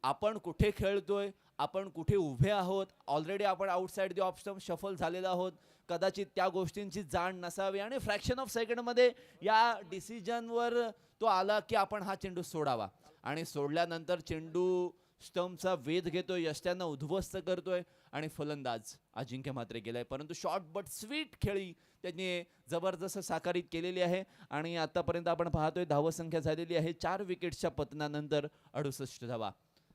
S1: आपण कुठे खेळतोय, आपण कुठे उभे आहोत, ऑलरेडी आपण outside the off stump shuffle झालेलो आहोत, कदाचित त्या गोष्टींची जाण नसावी आणि फ्रॅक्शन ऑफ सेकंडमध्ये या डिसिजनवर तो आला की आपण हा चेंडू सोडावा आणि सोडल्यानंतर चेंडू स्टंपचा वेध घेतोय, यष्ट्यांना उद्ध्वस्त करतोय आणि फलंदाज अजिंक्य म्हात्रे गेलाय. परंतु शॉर्ट बट स्वीट खेळी त्यांनी जबरदस्त साकारित केलेली आहे आणि आतापर्यंत आपण पाहतोय धावसंख्या झालेली आहे 4 विकेट्सच्या पतनानंतर 68 धावा.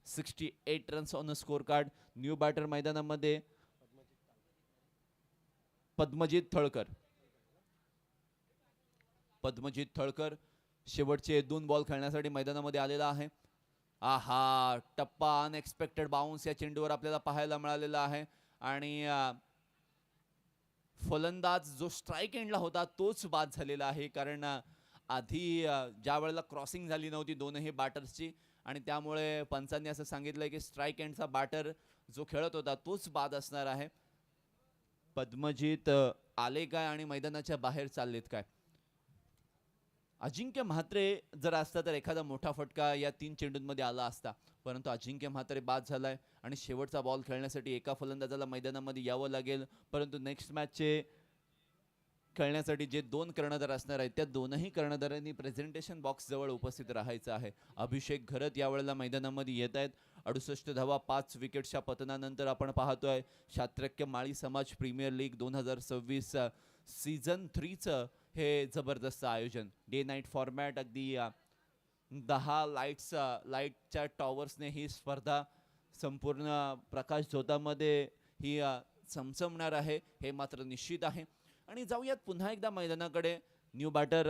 S1: 68 runs on the score card. New batter मैदानामध्ये पद्मजित थळकर शेवटचे 2 बॉल खेळण्यासाठी मैदानामध्ये आलेला आहे. आहा, टप्पा अनएक्सपेक्टेड बाउन्स या चेंडूवर आपल्याला पाहायला मिळालेला आहे आणि फलंदाज जो स्ट्राईक एंडला होता तोच बाद झालेला आहे. कारण आधी ज्या वेळेला क्रॉसिंग झाली नव्हती दोनही बॅटर्सची आणि त्यामुळे पंचांनी असं सांगितलंय की स्ट्राईक एंडचा बॅटर जो खेळत होता तोच बाद असणार आहे. पद्मजित आले काय आणि मैदानाच्या बाहेर चाललेत काय? अजिंक्य म्हात्रे जर असता तर एखादा मोठा फटका या 3 चेंडूंमध्ये आला असता, परंतु अजिंक्य म्हात्रे बाद झालाय आणि शेवटचा बॉल खेळण्यासाठी एका फलंदाजाला मैदानामध्ये यावं लागेल. परंतु नेक्स्ट मॅचचे खेळण्यासाठी जे 2 कर्णधार असणार आहेत त्या दोनही कर्णधारांनी प्रेझेंटेशन बॉक्स जवळ उपस्थित राहायचं आहे. अभिषेक घरत यावेळेला मैदानामध्ये येत आहेत. 68 धावा 5 विकेट्सच्या पतनानंतर आपण पाहतोय शात्रक्य माळी समाज प्रीमियर लीग 2026 सीझन 3चं हे जबरदस्त आयोजन. डे नाईट फॉर्मॅट, अगदी 10 लाईटच्या टॉवर्सने ही स्पर्धा संपूर्ण प्रकाश झोतामध्ये ही चमचमणार आहे हे मात्र निश्चित आहे. आणि जाऊयात पुन्हा एकदा मैदानाकडे. न्यू बॅटर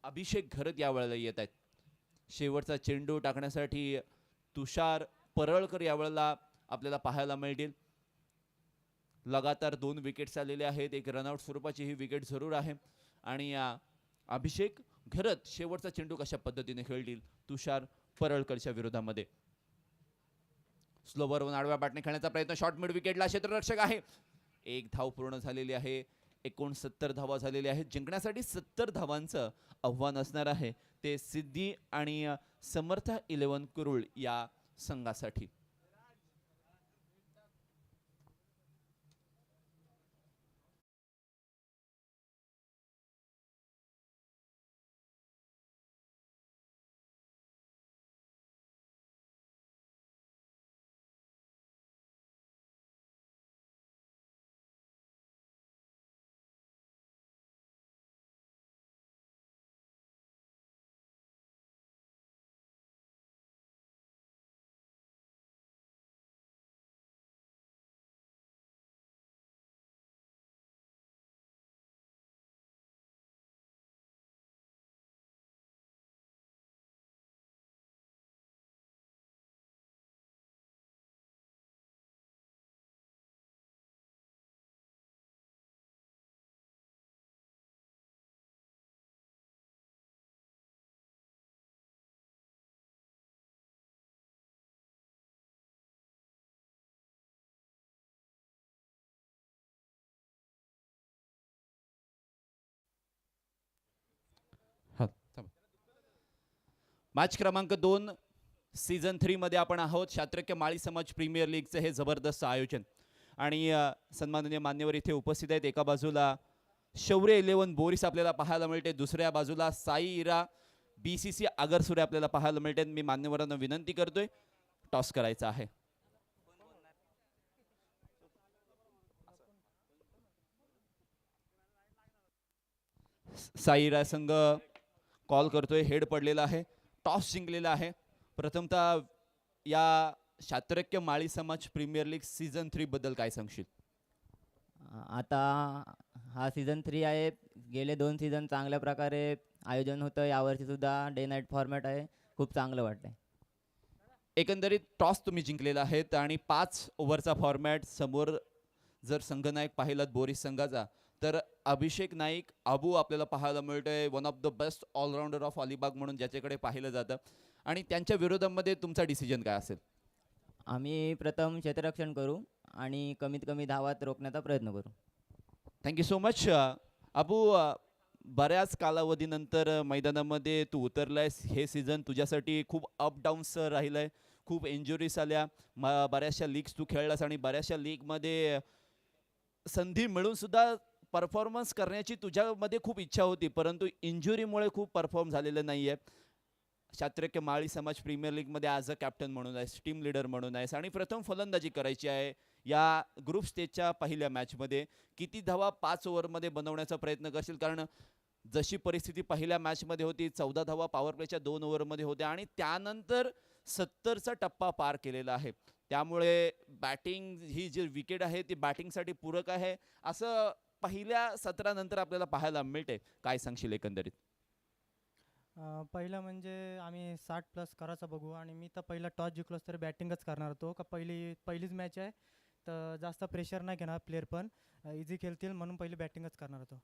S1: अभिषेक घरत यावेळेला येत आहेत. शेवटचा चेंडू टाकण्यासाठी तुषार परळकर यावेळेला आपल्याला पाहायला मिळतील. लगातार 2 विकेट्स आलेले आहेत. एक रनआउट स्वरूपाची ही विकेट जरूर आहे आणि अभिषेक घरत शेवटचा चेंडू कशा पद्धतीने खेळतील तुषार परळकरच्या विरोधामध्ये. स्लोवरवरून आडव्या बॅटने खेळण्याचा प्रयत्न, शॉर्ट मिड विकेटला क्षेत्ररक्षक आहे. 1 धाव पूर्ण झालेली आहे. 69 धावा झालेल्या आहेत. जिंकण्यासाठी 70 धावांचं आव्हान असणार आहे ते सिद्धी आणि समर्थ 11 कुरुळ या संघासाठी. मॅच क्रमांक 2 सीझन 3 मध्ये आपण आहोत. शात्रक्य माळी समाज प्रीमियर लीगचे हे जबरदस्त आयोजन आणि सन्माननीय मान्यवर इथे उपस्थित आहेत. एका बाजूला शौर्य 11 बोरीस आपल्याला पाहायला मिळते, दुसऱ्या बाजूला साई इरा BCC आगरसुरे आपल्याला पाहायला मिळते. मी मान्यवरांना विनंती करतोय टॉस करायचा आहे. साई इरा संघ कॉल करतोय. हेड पडलेला आहे. टॉस जिंकलेला आहे. प्रथमतः या शात्रक्य माळी समाज प्रीमियर लीग सीझन 3 बद्दल काय सांगशील?
S3: आता हा सीझन 3 आहे. गेले 2 सीझन चांगल्या प्रकारे आयोजन होतं. यावर्षी सुद्धा डे नाईट फॉर्मॅट आहे. खूप चांगलं वाटतंय.
S1: एकंदरीत टॉस तुम्ही जिंकलेला आहेत आणि 5 ओव्हरचा फॉर्मॅट. समोर जर संघनायक पाहिलात बोरीस संघाचा तर अभिषेक नाईक अबू आपल्याला पाहायला मिळतोय. One of the best allrounder of Alibag म्हणून ज्याच्याकडे पाहिलं जातं आणि त्यांच्या विरोधामध्ये तुमचा डिसिजन काय असेल?
S3: आम्ही प्रथम क्षेत्ररक्षण करू आणि कमीत कमी धावात रोखण्याचा प्रयत्न करू.
S1: Thank you so much. अबू, बऱ्याच कालावधीनंतर मैदानामध्ये तू उतरलायस. हे सीझन तुझ्यासाठी खूप अप डाऊन्स राहिलंय. खूप इंजुरीज आल्या. बऱ्याचशा लीग्स तू खेळलास आणि बऱ्याचशा लीगमध्ये संधी मिळून सुद्धा परफॉर्मन्स करण्याची तुझ्यामध्ये खूप इच्छा होती, परंतु इंजुरीमुळे खूप परफॉर्म झालेलं नाही आहे. शात्रक्य माळी समाज प्रीमियर लीगमध्ये ॲज अ कॅप्टन म्हणून आहेस, टीम लीडर म्हणून आहेस आणि प्रथम फलंदाजी करायची आहे या ग्रुप स्टेजच्या पहिल्या मॅचमध्ये. किती धावा 5 ओव्हरमध्ये बनवण्याचा प्रयत्न करशील? कारण जशी परिस्थिती पहिल्या मॅचमध्ये होती, 14 धावा पॉवर प्लेच्या 2 ओव्हरमध्ये होत्या आणि त्यानंतर 70चा टप्पा पार केलेला आहे. त्यामुळे बॅटिंग ही जी विकेट आहे ती बॅटिंगसाठी पूरक आहे असं पहिल्या सत्रानंतर आपल्याला पाहायला मिळते. काय सांगशील एकंदरीत?
S4: पहिलं म्हणजे आम्ही 60 प्लस करायचं बघू आणि मी तर पहिला टॉस जिंकलोच तर बॅटिंगच करणार होतो का पहिलीच मॅच आहे तर जास्त प्रेशर नाही घेणार प्लेअर पण इझी खेळतील म्हणून पहिली बॅटिंगच करणार होतो.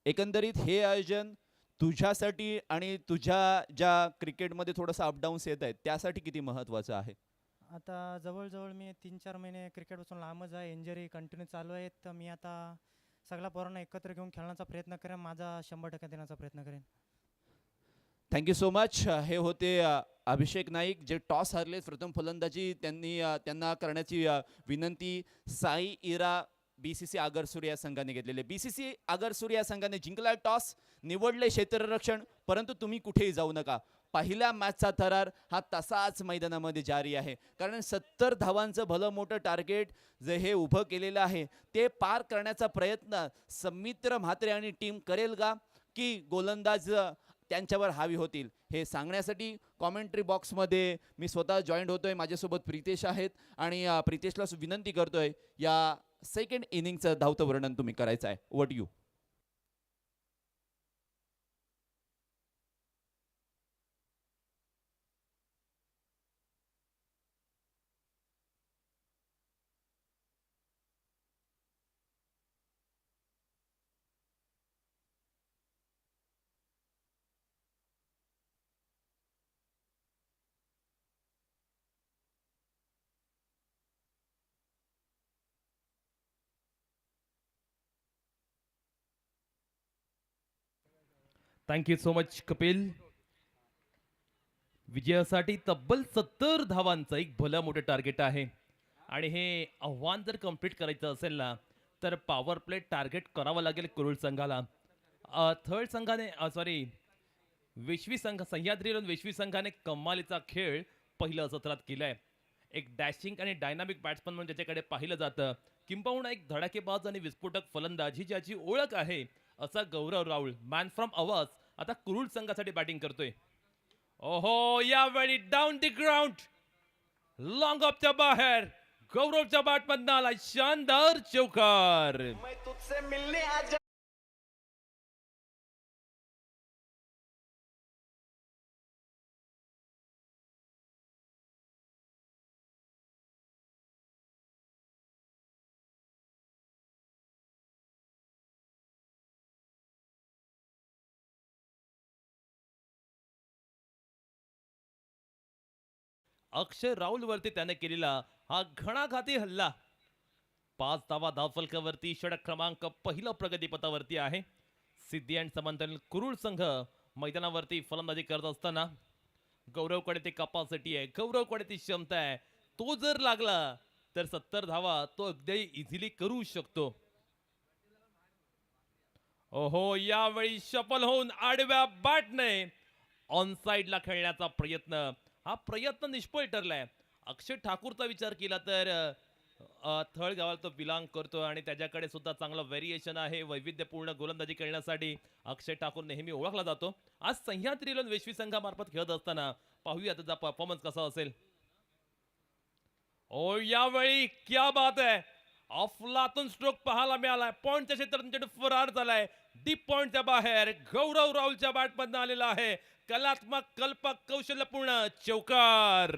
S1: एकंदरीत हे आयोजन तुझ्यासाठी आणि तुझ्या ज्या क्रिकेटमध्ये थोडंसं अपडाऊन्स येत आहेत त्यासाठी किती महत्त्वाचं आहे?
S4: आता जवळजवळ मी 3-4 महिने क्रिकेटपासून लांबच आहे. इंजरी कंटिन्यू चालू आहे तर मी आता सगळ्या पोरांना एकत्र घेऊन खेळण्याचा प्रयत्न करेन. माझा 100% देण्याचा प्रयत्न करेन.
S1: Thank you so much. हे होते अभिषेक नाईक जे टॉस हरले. प्रथम फलंदाजी त्यांना करण्याची विनंती साई इरा BCC आगरसूर या संघाने घेतलेले. BCC आगरसूर या संघाने जिंकला टॉस, निवडले क्षेत्ररक्षण, परंतु तुम्ही कुठेही जाऊ नका. पहिल्या मॅचचा थरार हा तसाच मैदानामध्ये जारी आहे. कारण 70 धावांचं भलं मोठं टार्गेट जे हे उभं केलेलं आहे ते पार करण्याचा प्रयत्न सौमित्र म्हात्रे आणि टीम करेल का, की गोलंदाज त्यांच्यावर हावी होतील? हे सांगण्यासाठी कॉमेंट्री बॉक्समध्ये मी स्वतः जॉईंट होतोय. माझ्यासोबत प्रितेश आहेत आणि प्रितेशला विनंती करतोय या सेकंड इनिंगचं धावतं वर्णन तुम्ही करायचं आहे. What you?
S2: Thank you so much Kapil. विजयासाठी तब्बल 70 धावांचं एक भलं मोठं टार्गेट आहे आणि हे आव्हान जर कम्प्लीट करायचं असेल ना तर पॉवर प्ले टार्गेट करावं लागेल कुरुळ संघाला. थर्ड संघाने सॉरी वेशवी संघ सह्याद्रीवरून वेशवी संघाने कमालीचा खेळ पहिल्या सत्रात केलाय. एक डॅशिंग आणि डायनामिक बॅट्समन म्हणून ज्याच्याकडे पाहिलं जातं, किंबहुना एक धडाकेबाज आणि विस्फोटक फलंदाज ही ज्याची ओळख आहे असा गौरव राहुल मॅन फ्रॉम अवास आता कुरुळ संघासाठी बॅटिंग करतोय. ओहो, यावेळी डाऊन द ग्राउंड लॉंग ऑफच्या बाहेर गौरवच्या बॅटमधनं आला शानदार चौकार. अक्षय राहुल वरती त्याने केलेला हा घणाघाती हल्ला 5 धावा धावफलकावरती षटक क्रमांक पहिलं प्रगतीपथावरती आहे. सिद्धी अँड समांतर कुरुळ संघ मैदानावरती फलंदाजी करत असताना गौरवकडे ती कपॅसिटी आहे, गौरवकडे ती क्षमता आहे. तो जर लागला तर 70 धावा तो अगदी इझिली करू शकतो. ओहो, यावेळी शफल होऊन आडव्या बॅटने ऑन साइडला खेळण्याचा प्रयत्न, हा प्रयत्न निष्फळ ठरलाय. अक्षय ठाकूरचा विचार केला तर थळ गावाला तो बिलॉंग करतो आणि त्याच्याकडे सुद्धा चांगलं व्हेरिएशन आहे. वैविध्यपूर्ण गोलंदाजी खेळण्यासाठी अक्षय ठाकूर नेहमी ओळखला जातो. आज सह्याद्रीला वेशवी संघामार्फत खेळत असताना पाहूया त्याचा परफॉर्मन्स कसा असेल. ओ, यावेळी क्या बात आहे, अफलातून स्ट्रोक पाहायला मिळालाय. पॉइंटच्या क्षेत्रात फरार झालाय. डीप पॉइंटच्या बाहेर गौरव राहुलच्या बॅटमधनं आलेला आहे कलात्मक कल्पक कौशल्यपूर्ण चौकार.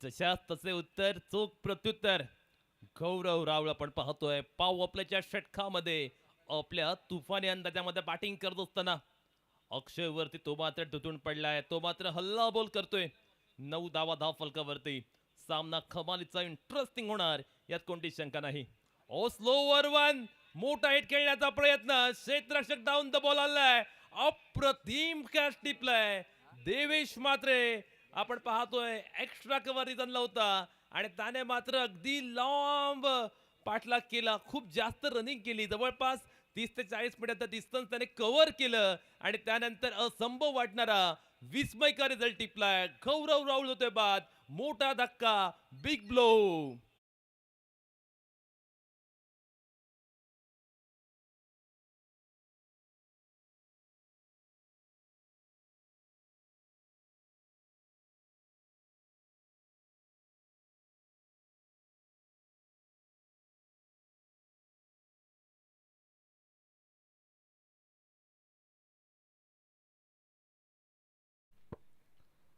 S2: जशास तसे उत्तर, चोख प्रत्युत्तर. गौरव राहुल आपण पाहतोय पाव आपल्याच्या षटकामध्ये आपल्या तुफानी अंदाजामध्ये बॅटिंग करत असताना अक्षय वरती तो मात्र तुटून पडलाय. तो मात्र हल्ला बोल करतोय. 9 धाव फलकावरती. सामना कमालीचा इंटरेस्टिंग होणार यात कोणती शंका नाही. ओ स्लोवर वन, मोठा हिट खेळण्याचा प्रयत्न, क्षेत्ररक्षक डाऊन द बॉल आलाय. अप्रतिम कॅच टिपलाय देवेश मात्रे. आपण पाहतोय एक्स्ट्रा कव्हर रिझनला होता आणि त्याने मात्र अगदी लांब पाठलाग केला. खूप जास्त रनिंग केली, जवळपास 30 ते 40 मीटरचं डिस्टन्स त्याने कव्हर केलं आणि त्यानंतर असंभव वाटणारा विस्मयकारी रिझल्ट टिपलाय. गौरव राहुल होते बाद. मोठा धक्का, बिग ब्लो.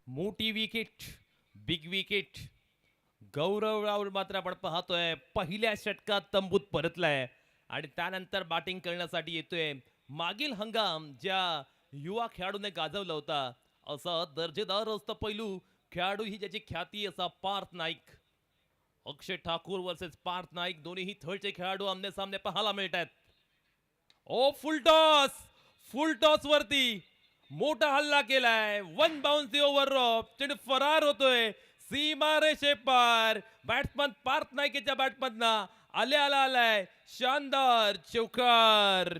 S2: मोठी विकेट, बिग विकेट. गौरव राहुल मात्र आपण पाहतोय पहिल्या षटकात तंबूत परतलाय आणि त्यानंतर बॅटिंग करण्यासाठी येतोय. मागील हंगाम ज्या युवा खेळाडूने गाजवला होता असा दर्जेदार असतं पैलू खेळाडू ही ज्याची ख्याती असा पार्थ नाईक. अक्षय ठाकूर वर्सेस पार्थ नाईक, दोन्हीही थर्डचे खेळाडू आमने सामने पाहायला मिळत आहेत. ओ फुल टॉस वरती मोठा हल्ला केलाय. वन बाउन्स ओव्हर रॉप, चेंडू फरार होतोय सीमा रेषे पार. बॅट्समन पार्थ नाईकेच्या बॅटमधनं आलाय शानदार चौकार.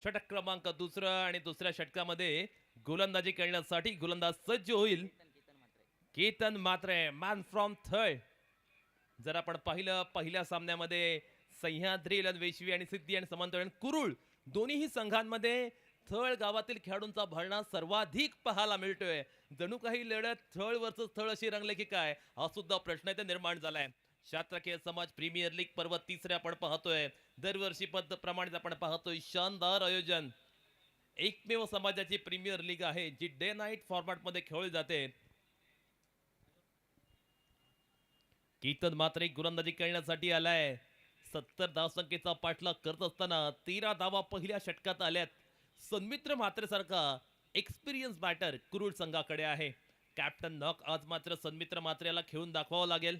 S2: षटक क्रमांक दुसरा आणि दुसऱ्या षटकामध्ये गोलंदाजी करण्यासाठी गोलंदाज सज्ज होईल केतन मात्रे, मॅन फ्रॉम थर्ड. जर आपण पाहिलं पहिल्या सामन्यामध्ये सह्याद्री वेशवी आणि सिद्धी आणि समंतरण कुरुळ दोन्हीही संघांमध्ये थळ गावातील खेळाडूंचा भरणा सर्वाधिक पाहायला मिळतोय. जणू काही लढत थळ वर्सेस थळ अशी रंगले की काय हा सुद्धा प्रश्न इथे निर्माण झालाय. शास्त्रकीय समाज प्रीमियर लीग पर्व तिसरे आपण पाहतोय. दरवर्षी प्रमाणे आपण पाहतोय शानदार आयोजन. एकमेव समाजाची प्रीमियर लीग आहे जी डे नाईट फॉर्मॅट मध्ये खेळली जाते. केतन मात्र एक गोलंदाजी करण्यासाठी आलाय. 70 धावसंख्येचा पाठलाग करत असताना 13 धावा पहिल्या षटकात आल्यात. सन्मित्र मात्रे सारखा एक्सपिरियन्स बॅटर कुरुळ संघाकडे आहे. कॅप्टन नॉक आज मात्र सन्मित्र मात्रेला खेळून दाखवावं लागेल.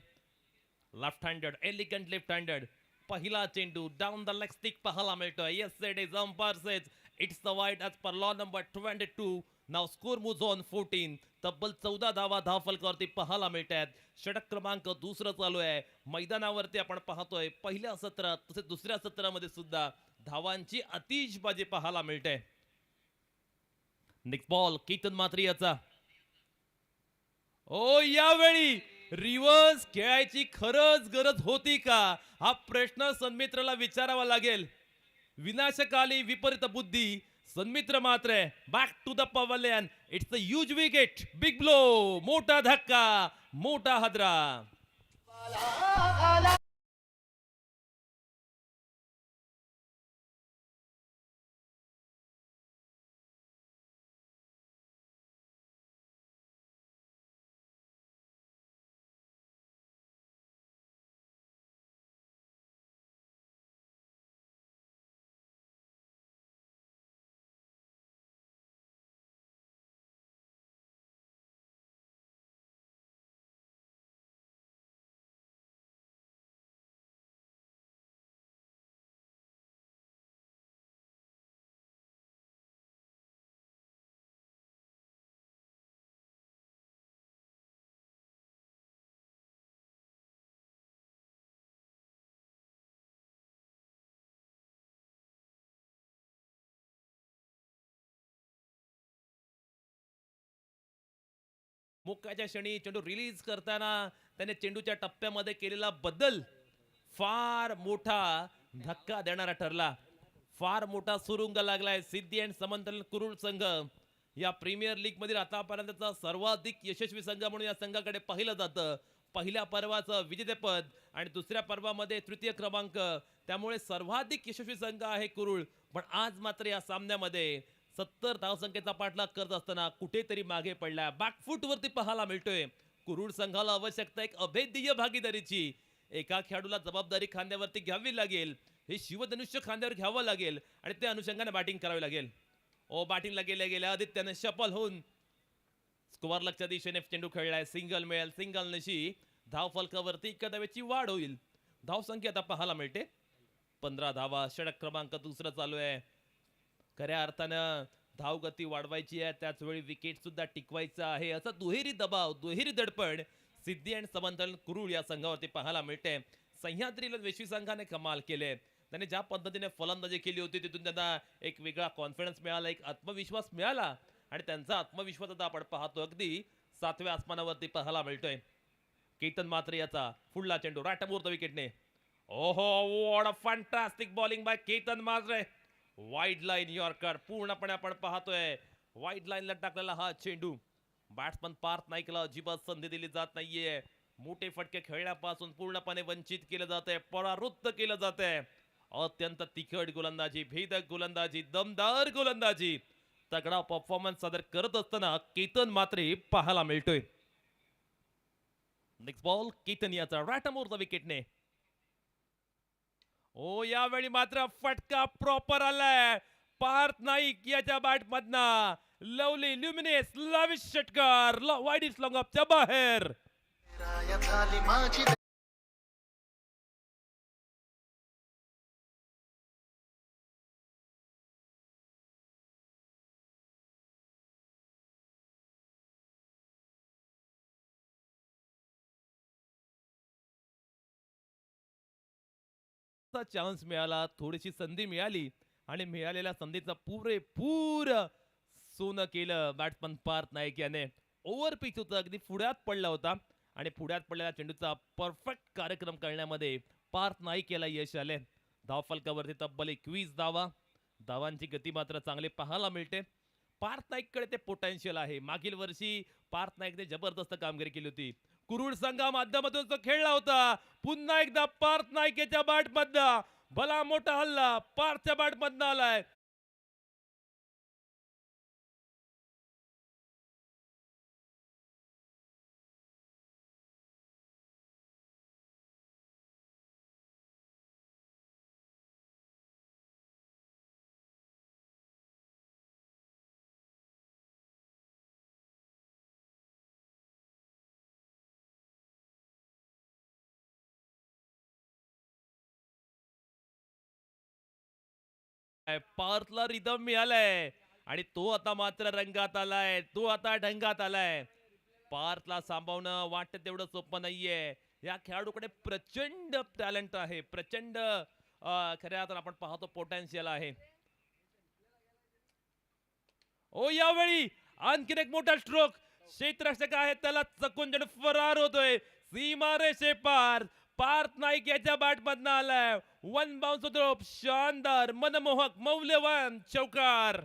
S2: Left handed, elegant left handed. पहिला चेंडू डाऊन द लेग स्टिक पाहायला मिळतोय. Yes it is umpire says it's the wide as per law number 22. Now score moves on 14. तब्बल 14 धावा फलकावरती पाहायला मिळत आहेत. षटक क्रमांक दुसरं चालू आहे. मैदानावरती आपण पाहतोय पहिल्या सत्रात तसेच दुसऱ्या सत्रामध्ये सुद्धा धावांची आतिषबाजी पाहायला मिळते. नेक्स्ट बॉल केतन मात्री याचा. ओ यावेळी रिव्हर्स खेळायची खरंच गरज होती का हा प्रश्न सन्मित्रला विचारावा लागेल. विनाशकाली विपरीत बुद्धी. सन्मित्र मात्र back to the pavilion. It's a huge wicket, big blow, मोठा धक्का, मोठा हादरा. मुक्काच्या क्षणी चेंडू रिलीज करताना त्याने चेंडूच्या टप्प्यामध्ये केलेला बदल फार मोठा धक्का देणारा ठरला. फार मोठा सुरुंग लागलाय सिद्धी अँड समंतलन कुरुळ संघ या प्रीमियर लीग मधील आतापर्यंतचा सर्वाधिक यशस्वी संघ म्हणून या संघाकडे पाहिलं जातं. पहिल्या पर्वाचं विजेतेपद आणि दुसऱ्या पर्वामध्ये तृतीय क्रमांक, त्यामुळे सर्वाधिक यशस्वी संघ आहे कुरुळ. पण आज मात्र या सामन्यामध्ये 70 धावसंख्येचा पाठलाग करत असताना कुठेतरी मागे पडला. बॅकफूट वरती पाहायला मिळतोय. कुरुळ संघाला आवश्यकता एक अभेद्य भागीदारीची. एका खेळाडूला जबाबदारी खांद्यावरती घ्यावी लागेल, हे शिवधनुष्य खांद्यावर घ्यावं लागेल आणि त्या अनुषंगाने बॅटिंग करावी लागेल. बॅटिंगला गेल्या गेल्या आदित्यने शपल होऊन स्कोअर लक्षच्या दिशेने चेंडू खेळलाय. सिंगल मिळेल, सिंगल नशी धाव फलकावरती एका धावेची वाढ होईल. धावसंख्या आता पाहायला मिळते 15 धावा. षटक क्रमांक दुसरं चालू आहे. खऱ्या अर्थानं धावगती वाढवायची आहे, त्याच वेळी विकेट सुद्धा टिकवायचा आहे. असा दुहेरी दबाव, दुहेरी दडपण सिद्धी आणि समंतलन कुरुळ या संघावरती पाहायला मिळते. सह्याद्री वेशी संघाने कमाल केले. त्याने ज्या पद्धतीने फलंदाजी केली होती तिथून त्यांना एक वेगळा कॉन्फिडन्स मिळाला, एक आत्मविश्वास मिळाला आणि त्यांचा आत्मविश्वास आता आपण पाहतो अगदी 7व्या आसमानावरती पाहायला मिळतोय. केतन मात्र याचा पुढला चेंडू राटमोर्त विकेटने. ओहो, what a fantastic bowling by Ketan Matre. Wide line yorker पूर्णपणे आपण पाहतोय. वाईड लाईनला टाकलेला हा चेंडू बॅट्समन पार्थ नाईकला अजिबात संधी दिली जात नाहीये. मोठे फटके खेळण्यापासून पूर्णपणे वंचित केलं जातंय, परावृत्त केलं जातंय. अत्यंत तिखट गोलंदाजी, भेदक गोलंदाजी, दमदार गोलंदाजी, तगडा परफॉर्मन्स सादर करत असताना केतन मात्रे पाहायला मिळतोय. नेक्स्ट बॉल केतन याचा राटमोर्त विकेटने. यावेळी मात्र फटका प्रॉपर आलाय पार्थ नाईक याच्या बॅट मधना. लवली ल्युमिनेस लाविश षटकार वाईड इट्स लॉंग ऑफच्या बाहेर. चान्स मिळाला, थोडीशी संधी मिळाली आणि मिळालेल्या संधीचा पुरेपूर सोनं केलं बॅट्समन पार्थ नाईक याने. ओव्हर पिच होतं, अगदी पुढ्यात पडला होता आणि पुढ्यात पडलेल्या चेंडूचा परफेक्ट कार्यक्रम करण्यामध्ये पार्थ नाईक याला यश आले. धावफलकावरती तब्बल 21 धावा. धावांची गती मात्र चांगली पाहायला मिळते. पार्थ नाईककडे ते पोटेन्शियल आहे. मागील वर्षी पार्थ नाईकने जबरदस्त कामगिरी केली होती. कुरुळ संघा माध्यमातून तो खेळला होता. पुन्हा एकदा पार्थ नाईक याच्या बॅट मधनं भला मोठा हल्ला पार्थच्या बॅट मधनं आलाय. पार्थला रिदम मिळालाय आणि तो आता मात्र रंगात आलाय, तो आता ढंगात आलाय. पार्थला सांभाळणं वाटतं तेवढं सोपं नाहीये. या खेळाडूकडे प्रचंड टॅलेंट आहे, प्रचंड खऱ्या अर्थानं आपण पाहतो पोटेन्शियल आहे. यावेळी आणखीन एक मोठा स्ट्रोक. क्षेत्ररक्षक आहे त्याला चकून चेंडू फरार होतोय. सीमा रेषे पार पार्थ नाईक याच्या बॅट मधनं आलाय. वन बाउन्स होतो, शानदार, मनमोहक, मौल्यवान चौकार.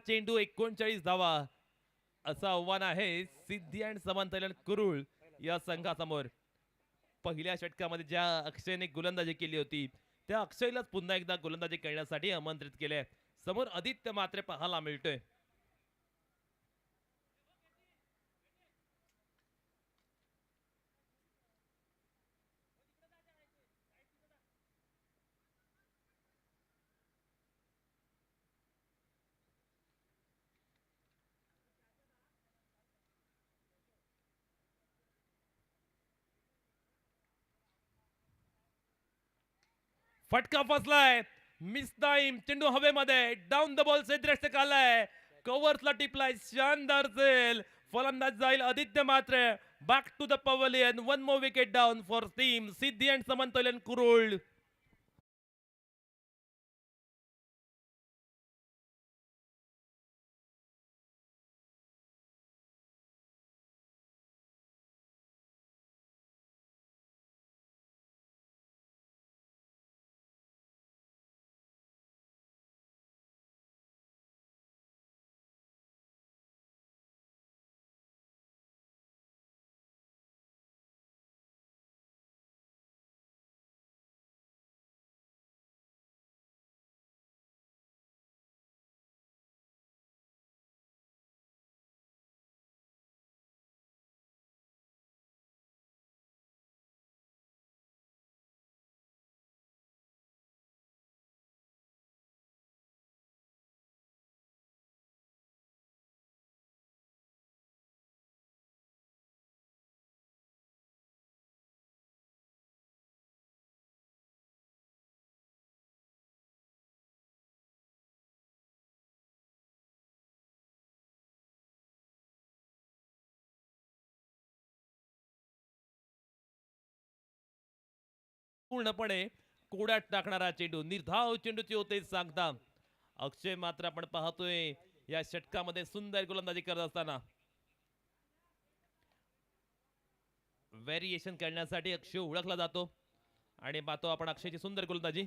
S2: चेंडू 39 धावा असं आव्हान आहे सिद्धी आणि समंतलन कुरुळ या संघासमोर. पहिल्या षटकामध्ये ज्या अक्षयने गोलंदाजी केली होती त्या अक्षयलाच पुन्हा एकदा गोलंदाजी करण्यासाठी आमंत्रित केले. समोर आदित्य मात्र पाहायला मिळतोय. फटका फसलाय, मिस टाइम, चेंडू हवेमध्ये, डाऊन द बॉल क्षेत्ररक्षक आलाय, कव्हर्सला टिपलाय, शानदार सेल, फलंदाज जाईल Aditya Matre, back to the pavilion, one more wicket down for team Siddhi and Samantolan Kurul. पूर्णपणे कोड्यात टाकणारा चेंडू, निर्धाव चेंडूची होते सांगता. अक्षय मात्र आपण पाहतोय या षटकामध्ये सुंदर गोलंदाजी करत असताना. व्हेरिएशन करण्यासाठी अक्षय ओळखला जातो आणि पाहतो आपण अक्षयची सुंदर गोलंदाजी.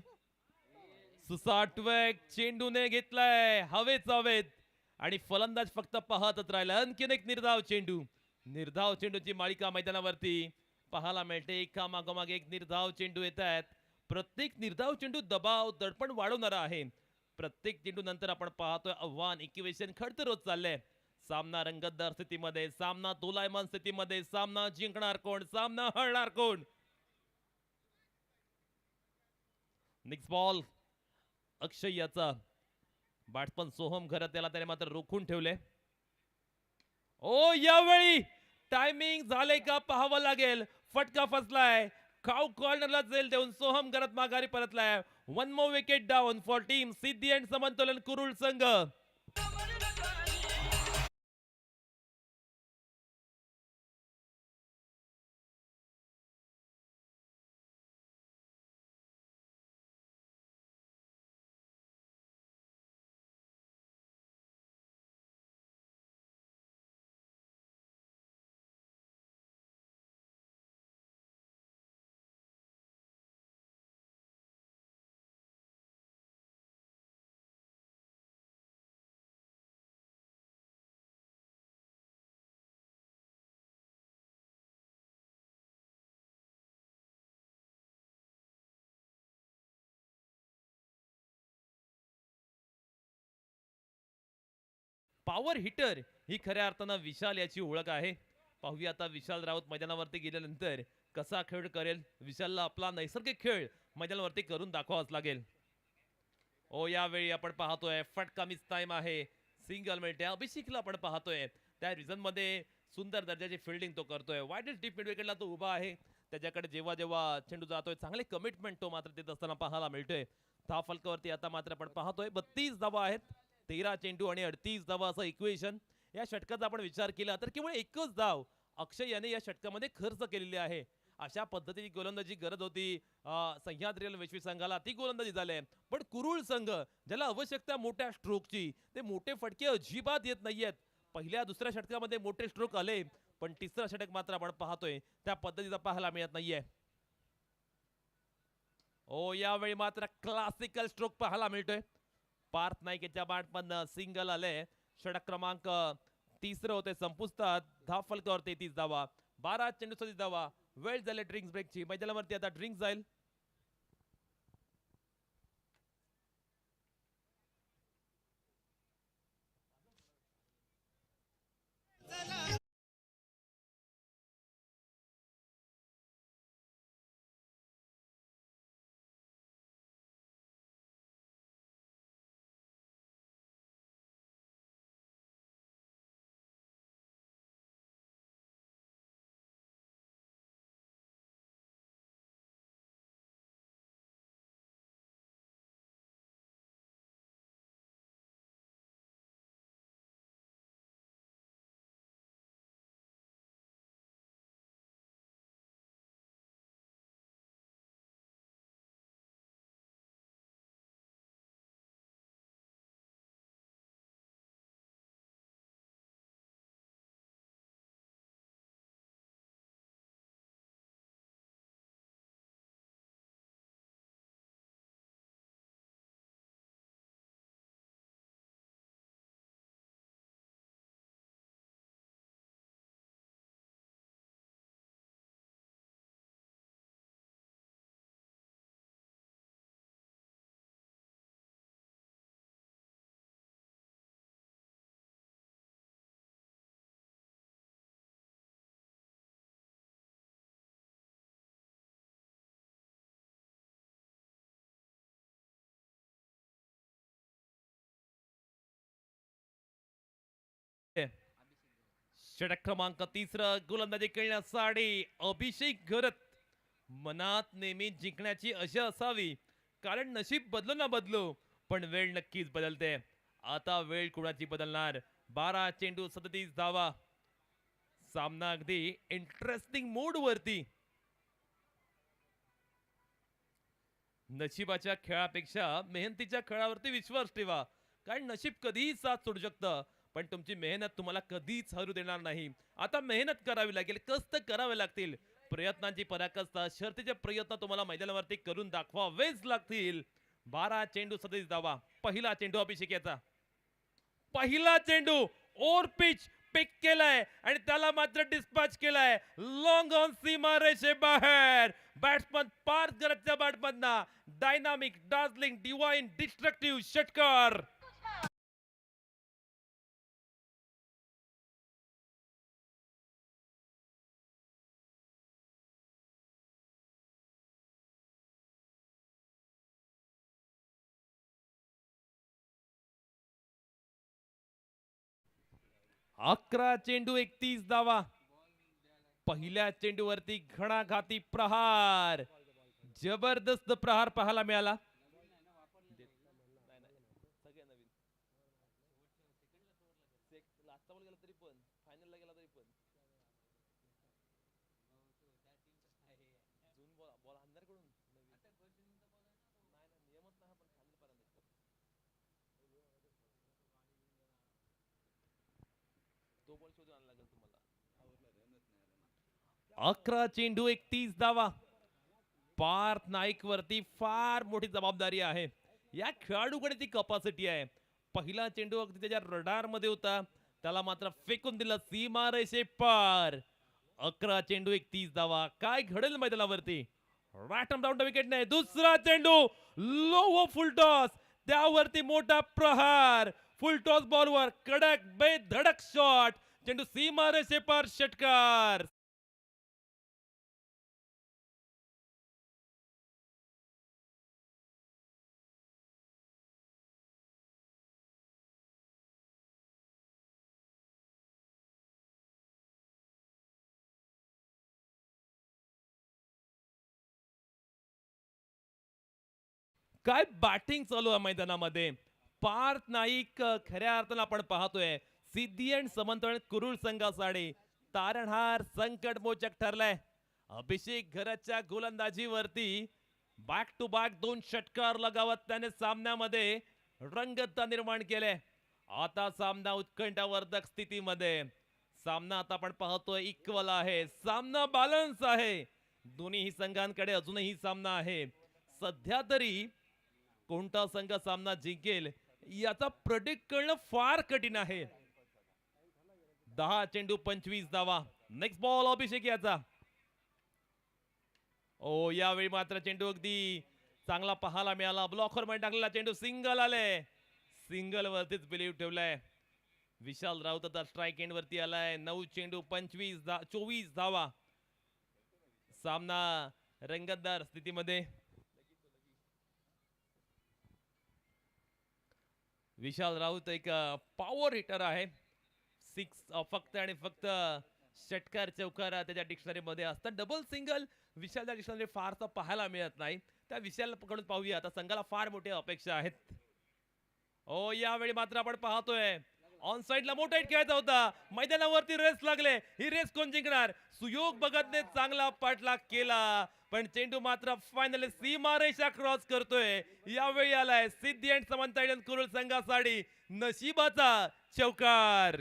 S2: सुसाटवेक चेंडूने घेतलाय हवेच हवेत आणि फलंदाज फक्त पाहतच राहिला. आणखीन एक निर्धाव चेंडू, निर्धाव चेंडूची मालिका मैदानावरती पाहायला मिळते. एकामागोमाग एक निर्धाव चेंडू येत आहेत. प्रत्येक निर्धाव चेंडू दबाव दडपण वाढवणारा आहे. प्रत्येक चेंडू नंतर आपण पाहतोय आव्हान इक्वेशन खडतर होत चाललंय. सामना रंगतदार स्थितीमध्ये, सामना दोलायमान स्थितीमध्ये, सामना जिंकणार कोण, सामना हरणार कोण. नेक्स्ट बॉल अक्षय याचा बॅट्समन सोहम घरत त्याला त्याने मात्र रोखून ठेवले. ओ यावेळी टायमिंग झाले का पाहावं लागेल. फटका फसलाय, खाऊ कॉर्नरला जेल देऊन सोहम घरत माघारी परतलाय. One more wicket down for team Siddhi and Samantolan Kurul संघ. पॉवर हिटर ही खऱ्या अर्थानं विशाल याची ओळख आहे. पाहूया आता विशाल राऊत मैदानावरती गेल्यानंतर कसा खेळ करेल. विशालला आपला नैसर्गिक खेळ मैदानावरती करून दाखवावाच लागेल. ओ यावेळी आपण पाहतोय फटका मिस टाइम आहे, सिंगल मिळते. अभिषेकला आपण पाहतोय त्या रिझन मध्ये सुंदर दर्जाची फिल्डिंग तो करतोय. वाईडच डीप मिड विकेटला तो उभा आहे. त्याच्याकडे जेव्हा जेव्हा चेंडू जातोय चांगले कमिटमेंट तो मात्र देत असताना पाहायला मिळतोय. धाव फलकावरती आता मात्र आपण पाहतोय 32 धावा आहेत. 13 चेंडू आणि 38 धावा असं इक्वेशन. या षटकाचा आपण विचार केला तर केवळ एकच धाव अक्षय याने या षटकामध्ये खर्च केलेली आहे. अशा पद्धतीची गोलंदाजी गरज होती सह्याद्री वैश्विक संघाला, ती गोलंदाजी झाली. पण कुरुळ संघ ज्याला आवश्यकता मोठ्या स्ट्रोकची, ते मोठे फटके अजिबात येत नाहीयेत. पहिल्या दुसऱ्या षटकामध्ये मोठे स्ट्रोक आले, पण तिसरा षटक मात्र आपण पाहतोय त्या पद्धतीचा पाहायला मिळत नाहीये. ओ यावेळी मात्र क्लासिकल स्ट्रोक पाहायला मिळतोय. पार्थ नाईक याच्या बॅटमधनं सिंगल आले. षटक क्रमांक तिसरं होते संपुष्टात. धाव फलकावरती 30 धावा, 12 चेंडू 30 धावा. वेळ झाले ड्रिंक्स ब्रेकची. मैदानावरती आता ड्रिंक्स जाईल. षटक क्रमांक 3 गोलंदाजी खेळण्यासाठी अभिषेक घरत. मनात नेहमी जिंकण्याची आशा असावी, कारण नशीब बदलो ना बदलो पण वेळ नक्कीच बदलते. आता वेळ कुणाची बदलणार? 12 चेंडू 37 धावा. सामना अगदी इंटरेस्टिंग मूड वरती. नशिबाच्या खेळापेक्षा मेहनतीच्या खेळावरती विश्वास ठेवा, कारण नशीब कधीही साथ सोडू शकतं, पण तुमची मेहनत तुम्हाला कधीच हरू देणार नाही. आता मेहनत करावी लागेल, कष्ट करावे लागतील. प्रयत्नांची पराकाष्ठा, शर्तीचे प्रयत्न तुम्हाला मैदानावरती करून दाखवावेच लागतील. 12 चेंडू 37 धावा. पहिला चेंडू अभिषेक याचा. पहिला चेंडू ओव्हर पिच पिक केलाय आणि त्याला मात्र डिस्पॅच केलाय लॉंग ऑन सीमा रेषेबाहेर. बॅट्समन पार करतच्या बॅटमधना डायनामिक, डार्लिंग, डिवाइन, डिस्ट्रक्टिव्ह षटकार. अकरा चेंडू 31 धावा. पहिल्या चेंडूवरती घणाघाती प्रहार, जबरदस्त प्रहार पाहायला मिळाला. अकरा चेंडू 31 धावा. पार्थ नाईक वरती फार मोठी जबाबदारी आहे. या खेळाडूकडे ती कपॅसिटी आहे. पहिला चेंडू अगदी त्याच्या रडार मध्ये होता, त्याला मात्र फेकून दिला सीमा रेषे पार. 11 चेंडू 31 धावा. काय घडेल मैदानावरती? रॅटम डाऊन विकेट नाही. दुसरा चेंडू लो फुल टॉस, त्यावरती मोठा प्रहार. फुल टॉस बॉलवर कडक बेधडक शॉट. चेंडू सीमा रेषे पार षटकार. काय बॅटिंग चालू आहे मैदानामध्ये. पार्थ नाईक खऱ्या अर्थानं आपण पाहतोय सिद्धी अँड समंतळ कुरुळ संघासाठी तारणहार संकटमोचक ठरलाय. अभिषेक घरतच्या गोलंदाजीवरती बॅक टू बॅक 2 षटकार लगावत त्याने सामन्यामध्ये रंगतता निर्माण केले. आता सामना उत्कंठावर्धक स्थितीमध्ये. सामना आता आपण पाहतोय इक्वल आहे, सामना बॅलन्स आहे. दोन्ही संघांकडे अजूनही सामना आहे. सध्या तरी कोणता संघ सामना जिंकेल याचा प्रेडिक्ट करणं फार कठीण आहे. 10 चेंडू 25 धावा. नेक्स्ट बॉल अभिषेक याचा. ओ यावेळी मात्र चेंडू अगदी चांगला पाहायला मिळाला. ब्लॉकवर मध्ये टाकलेला चेंडू सिंगल आले. सिंगल वरतीच बिलीव ठेवलाय. विशाल राऊत आता स्ट्राईक एंड वरती आलाय. 9 चेंडू 24 धावा. सामना रंगतदार स्थितीमध्ये. विशाल राऊत एक पॉवर हिटर आहे. 6 फक्त आणि फक्त षटकार चौकार त्याच्या डिक्शनरी मध्ये असतात. डबल सिंगल विशालच्या डिक्शनरी फारसा पाहायला मिळत नाही. त्या विशाल कडून पाहूया. आता संघाला फार मोठ्या अपेक्षा आहेत. ओ यावेळी मात्र आपण पाहतोय ऑन साइडला मोठा हिट खेळायचा होता. मैदानावरती रेस लागले. ही रेस कोण जिंकणार? सुयोग भगतने चांगला पाठलाग केला, पण चेंडू मात्र फायनली सीमा रेषा क्रॉस करतोय. यावेळी आलाय सिद्धी अँड समंत कुरुळ संघासाठी नशिबाचा चौकार.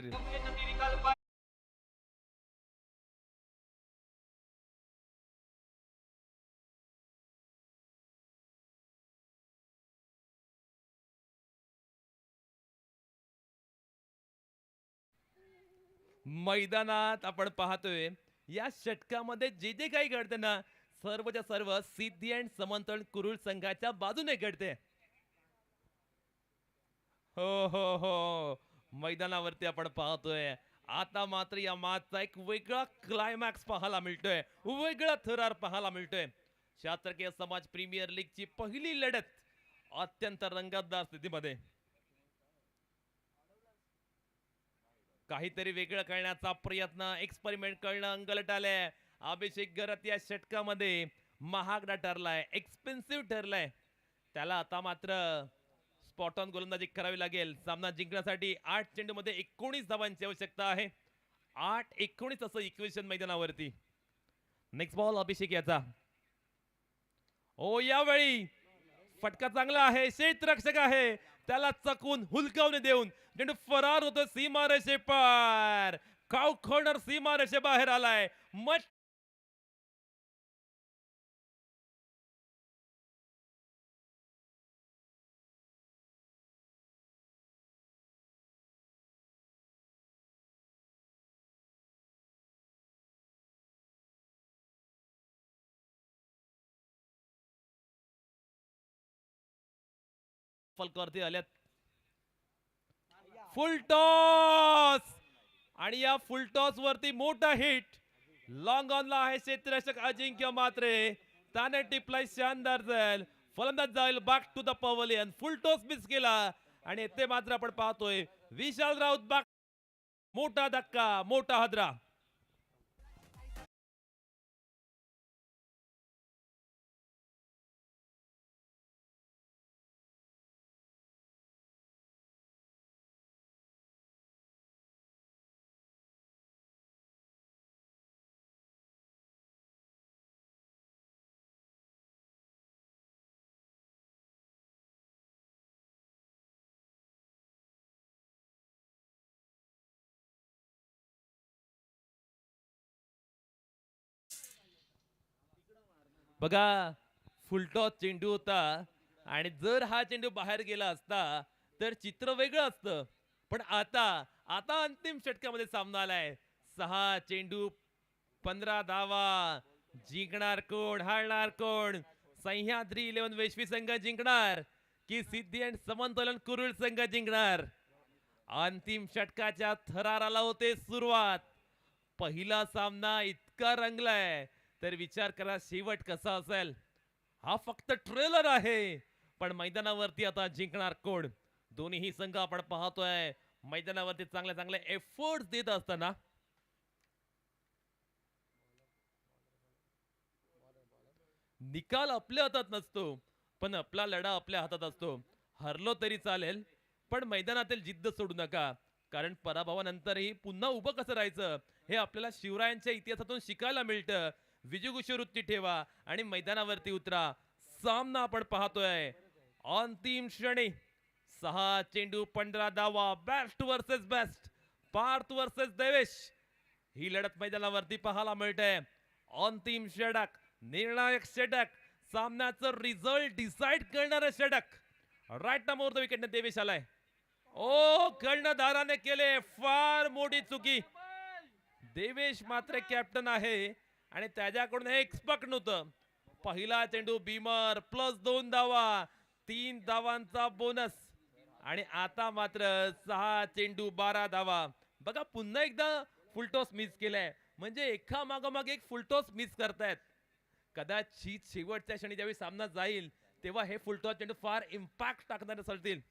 S2: मैदानात आपण पाहतोय या षटकामध्ये जे जे काही घडते ना, सर्वच्या सर्व सिद्धी अँड समंतळ कुरुळ संघाच्या बाजूने घडते. हो हो हो मैदानावरती आपण पाहतोय आता मात्र या मॅचचा एक वेगळा क्लायमॅक्स पाहायला मिळतोय, वेगळा थरार पाहायला मिळतोय. शास्त्रकीय समाज प्रीमियर लीग ची पहिली लढत अत्यंत रंगतदार स्थितीमध्ये. काहीतरी वेगळं करण्याचा प्रयत्न, एक्सपेरिमेंट करणं अंगलट आलंय. अभिषेक गरत या षटकामध्ये महागडा ठरलाय, एक्सपेन्सिव्ह ठरलाय. त्याला आता मात्र स्पॉट ऑन गोलंदाजी करावी लागेल. सामना जिंकण्यासाठी 8 चेंडूमध्ये 19 धावांची आवश्यकता आहे. 8-19 असं इक्वेशन मैदानावरती. नेक्स्ट बॉल अभिषेक याचा. ओ यावेळी फटका चांगला आहे, क्षेत्ररक्षक आहे, त्याला चकवून हुलकावणे देऊन चेंडू फरार होतो सीमारेषे पार. काउ कॉर्नर सीमारेषे बाहेर आलाय. मच फलकावरती आल्यात. फुल टॉस आणि या फुल टॉस वरती मोठा हिट. लॉंग ऑनला आहे क्षेत्ररक्षक अजिंक्य मात्रे. त्याने टिपलाय शानदार झेल. फलंदाज जाईल back to the pavilion. Full toss miss केला आणि ते मात्र आपण पाहतोय विशाल राऊत बॅक. मोठा धक्का, मोठा हादरा. बघा फुलटॉस चेंडू होता आणि जर हा चेंडू बाहेर गेला असता तर चित्र वेगळं असतं. पण आता आता अंतिम षटकामध्ये सामना आलाय. 6 चेंडू 15 धावा. जिंकणार कोण, हारणार कोण? सह्याद्री 11 वेश्वी संघ जिंकणार की सिद्धी अँड समंतोलन कुरुळ संघ जिंकणार? अंतिम षटकाच्या थराराला होते सुरुवात. पहिला सामना इतका रंगलाय तर विचार करा शेवट कसा असेल. हा फक्त ट्रेलर आहे, पण मैदानावरती आता जिंकणार कोण? दोन्ही संघ आपण पाहतोय मैदानावरती चांगले चांगले एफर्ट्स देत असताना. निकाल आपल्या हातात नसतो, पण आपला लढा आपल्या हातात असतो. हरलो तरी चालेल, पण मैदानातील जिद्द सोडू नका, कारण पराभवानंतरही पुन्हा उभं कसं राहायचं हे आपल्याला शिवरायांच्या इतिहासातून शिकायला मिळतं. विजयघोषी वृत्ती ठेवा आणि मैदानावरती उतरा. सामना आपण पाहतोय अंतिम क्षणी. 6 चेंडू 15 धावा. Best versus best. Parth versus Devesh. ही लढत मैदानावरती पाहायला मिळते. अंतिम षटक, निर्णायक षटक, सामन्याचं रिझल्ट डिसाइड करणारं षटक. राईट नंबर द विकेटने देवेश आलाय. ओ कर्णधाराने केले फार मोठी चुकी. देवेश मात्र कॅप्टन आहे आणि त्याच्याकडून हे एक्सपेक्ट नव्हतं. पहिला चेंडू बीमर +2 धावा, 3 धावांचा बोनस आणि आता मात्र 6 चेंडू 12 धावा. बघा पुन्हा एकदा फुलटॉस मिस केलाय, म्हणजे एका मागोमाग एक फुलटॉस मिस करतायत. कदाचित शेवटच्या क्षणी ज्यावेळी सामना जाईल तेव्हा हे फुलटॉस चेंडू फार इम्पॅक्ट टाकणारे ठरतील.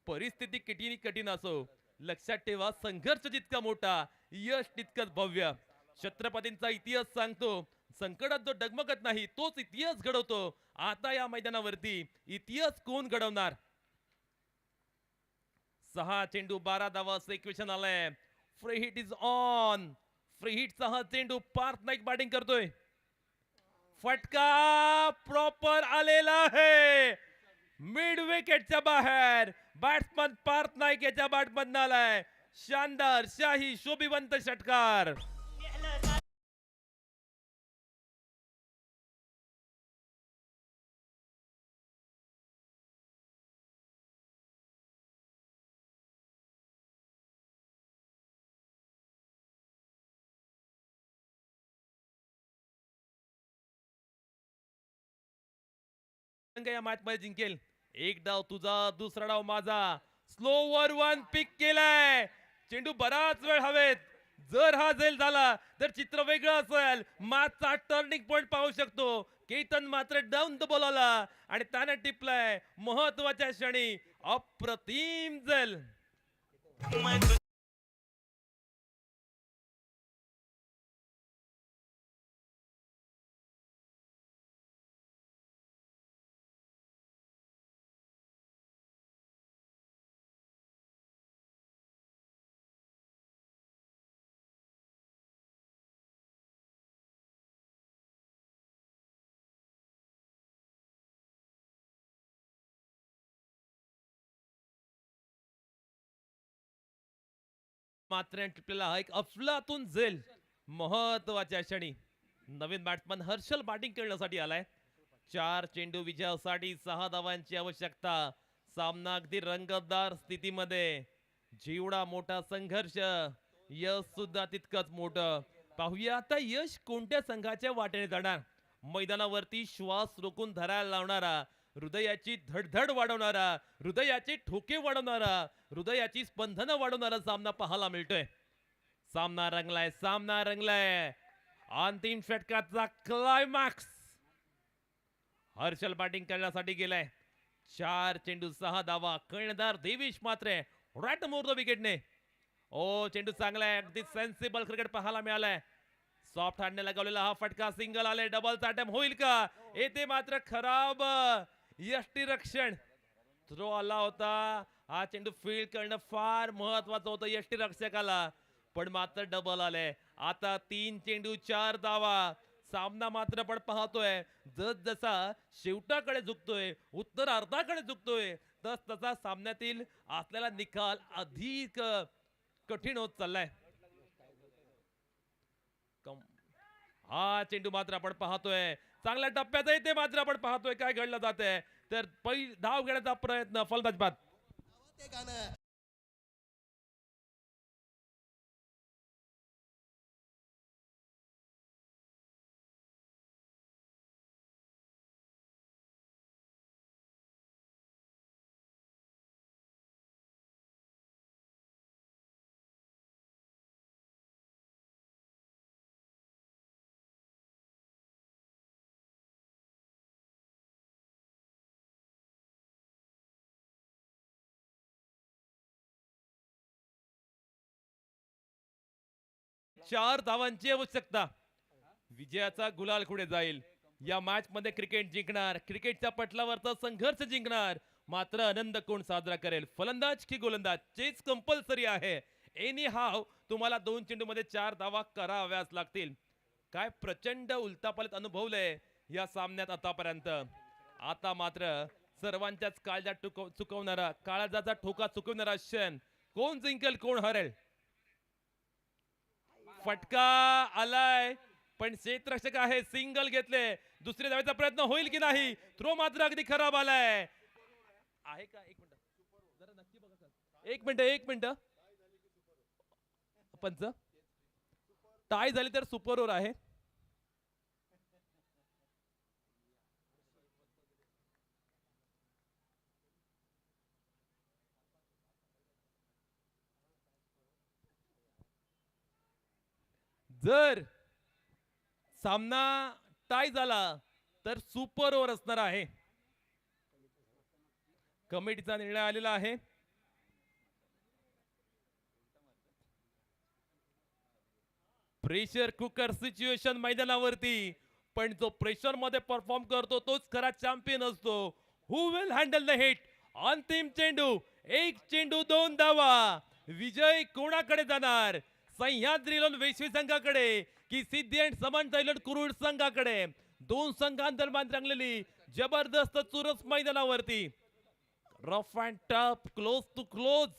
S2: परिस्थिती कितीही कठीण असो, लक्षात ठेवा संघर्ष जितका मोठा यश तितकंच भव्य. छत्रपतींचा इतिहास सांगतो, संकटात जो डगमगत नाही तोच इतिहास घडवतो. आता या मैदानावरती इतिहास कोण घडवणार? 6 चेंडू 12 धावा असं इक्वेशन आलंय. Free hit is on. Free हिटचा हा चेंडू पार्थ नाईक बॅटिंग करतोय. फटका प्रॉपर आलेला आहे मिड विकेटच्या बाहेर. बॅट्समन पार्थ नाईक याच्या बॅटमधून आलाय. शानदार शाही शोभिवंत षटकार. या मॅच मध्ये जिंकेल. एक डाव तुझा, दुसरा डाव माझा. स्लोवर 1 पिक केलाय. चेंडू बराच वेळ हवेत. जर हा झेल झाला तर चित्र वेगळं असेल. मॅचचा टर्निंग पॉइंट पाहू शकतो. केतन मात्र डाऊन द बॉल आला आणि त्याने टिपलाय महत्वाच्या क्षणी. अप्रतिम झेल. मात्र टिपलेला हा एक अफलातून झेल महत्वाच्या क्षणी नवीन बॅट्समन हर्षल बॅटिंग करण्यासाठी आलाय. 4 चेंडू विजयासाठी 6 धावांची आवश्यकता. सामना अगदी रंगतदार स्थितीमध्ये. जेवढा मोठा संघर्ष यश सुद्धा तितकंच मोठं. पाहूया आता यश कोणत्या संघाच्या वाटेने जाणार. मैदानावरती श्वास रोखून धरायला लावणारा, हृदयाची धडधड वाढवणारा, हृदयाचे ठोके वाढवणारा, हृदयाची स्पंदनं वाढवणारा सामना पाहायला मिळतोय. सामना रंगलाय, सामना रंगलाय. अंतिम षटकाचा क्लायमॅक्स. हर्षल बॅटिंग करण्यासाठी गेलाय. 4 चेंडू 6 धावा. कर्णधार देवेश मात्रे राईट मोर द विकेटने. ओ चेंडू चांगला आहे. अगदी सेन्सिबल क्रिकेट पाहायला मिळालाय. सॉफ्ट हँडने लगावलेला हा फटका सिंगल आले. डबलचा अटेम्प्ट होईल का. येथे मात्र खराब यष्टीरक्षण. थ्रो आला होता. हा चेंडू फील्ड करणं फार महत्वाचं होतं यष्टीरक्षकाला, पण मात्र डबल आले. आता 3 चेंडू 4 धावा. सामना मात्र आपण पाहतोय जस जसा शेवटाकडे झुकतोय, उत्तरार्धाकडे झुकतोय, तस तसा सामन्यातील असलेला निकाल अधिक कठीण होत चाललाय. हा चेंडू मात्र आपण पाहतोय चांगल्या टप्प्यात आहे. ते मात्र आपण पाहतोय काय घडलं जातंय. तर पहिली धाव घेण्याचा प्रयत्न फलंदाज बाद. चार धावांची आवश्यकता. विजयाचा गुलाल कुठे जाईल. या मॅच मध्ये क्रिकेट जिंकणार, क्रिकेटच्या पटलावरचा संघर्ष जिंकणार, मात्र आनंद कोण साजरा करेल, फलंदाज की गोलंदाज. चेस कंपल्सरी आहे. एनी हाव तुम्हाला 2 चेंडू मध्ये 4 धावा कराव्याच लागतील. काय प्रचंड उलटापालट अनुभवलंय या सामन्यात आतापर्यंत. आता मात्र सर्वांच्याच काळजात चुकवणारा, काळजाचा ठोका चुकवणारा क्षण. कोण जिंकेल, कोण हरेल. फटका आलाय, पण क्षेत्ररक्षक आहे. सिंगल घेतले. दुसऱ्या धावेचा प्रयत्न होईल की नाही. थ्रो मात्र अगदी खराब आलाय. आहे का. एक मिनिट जरा नक्की बघा सर. एक मिनिट पंच. टाय झाली तर सुपर ओव्हर आहे. जर सामना टाय झाला तर सुपर ओव्हर असणार आहे. कमिटीचा निर्णय आलेला आहे. प्रेशर कुकर सिच्युएशन मैदानावरती, पण जो प्रेशर मध्ये परफॉर्म करतो तोच खरा चॅम्पियन असतो. हु विल हँडल द हिट. अंतिम चेंडू. 1 चेंडू 2 धावा. विजय कोणाकडे जाणार. सह्याद्री लोन वेशवी संघाकडे की सिद्धी अँड समान थायलंड कुरुड संघाकडे. 2 संघांदरम्यान रंगलेली जबरदस्त चुरस मैदानावरती. Rough and tough, close to close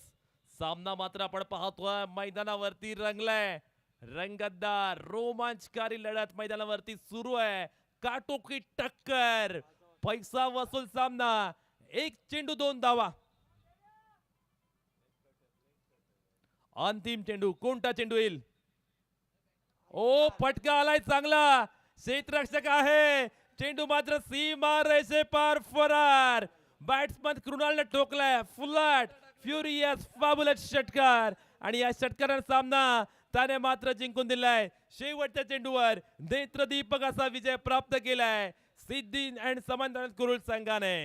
S2: सामना मात्र आपण पाहतोय मैदानावरती रंगलाय. रंगतदार रोमांचकारी लढत मैदानावरती सुरू आहे. काटोकी टक्कर, पैसा वसूल सामना. 1 चेंडू 2 धावा. अंतिम चेंडू. कोणता चेंडू येईल. ओ फटका आलाय चांगला. क्षेत्ररक्षक आहे. चेंडू मात्र सीमा रेषे पार फरार. बॅट्समन कृणालने ठोकलाय. फ्लॅट फ्युरियस फॅब्युलस षटकार, आणि या षटकाराचा सामना त्याने मात्र जिंकून दिलाय. शेवटच्या चेंडूवर नेत्रदीपक असा विजय प्राप्त केलाय सिद्धी अँड समान कुरुल संघाने.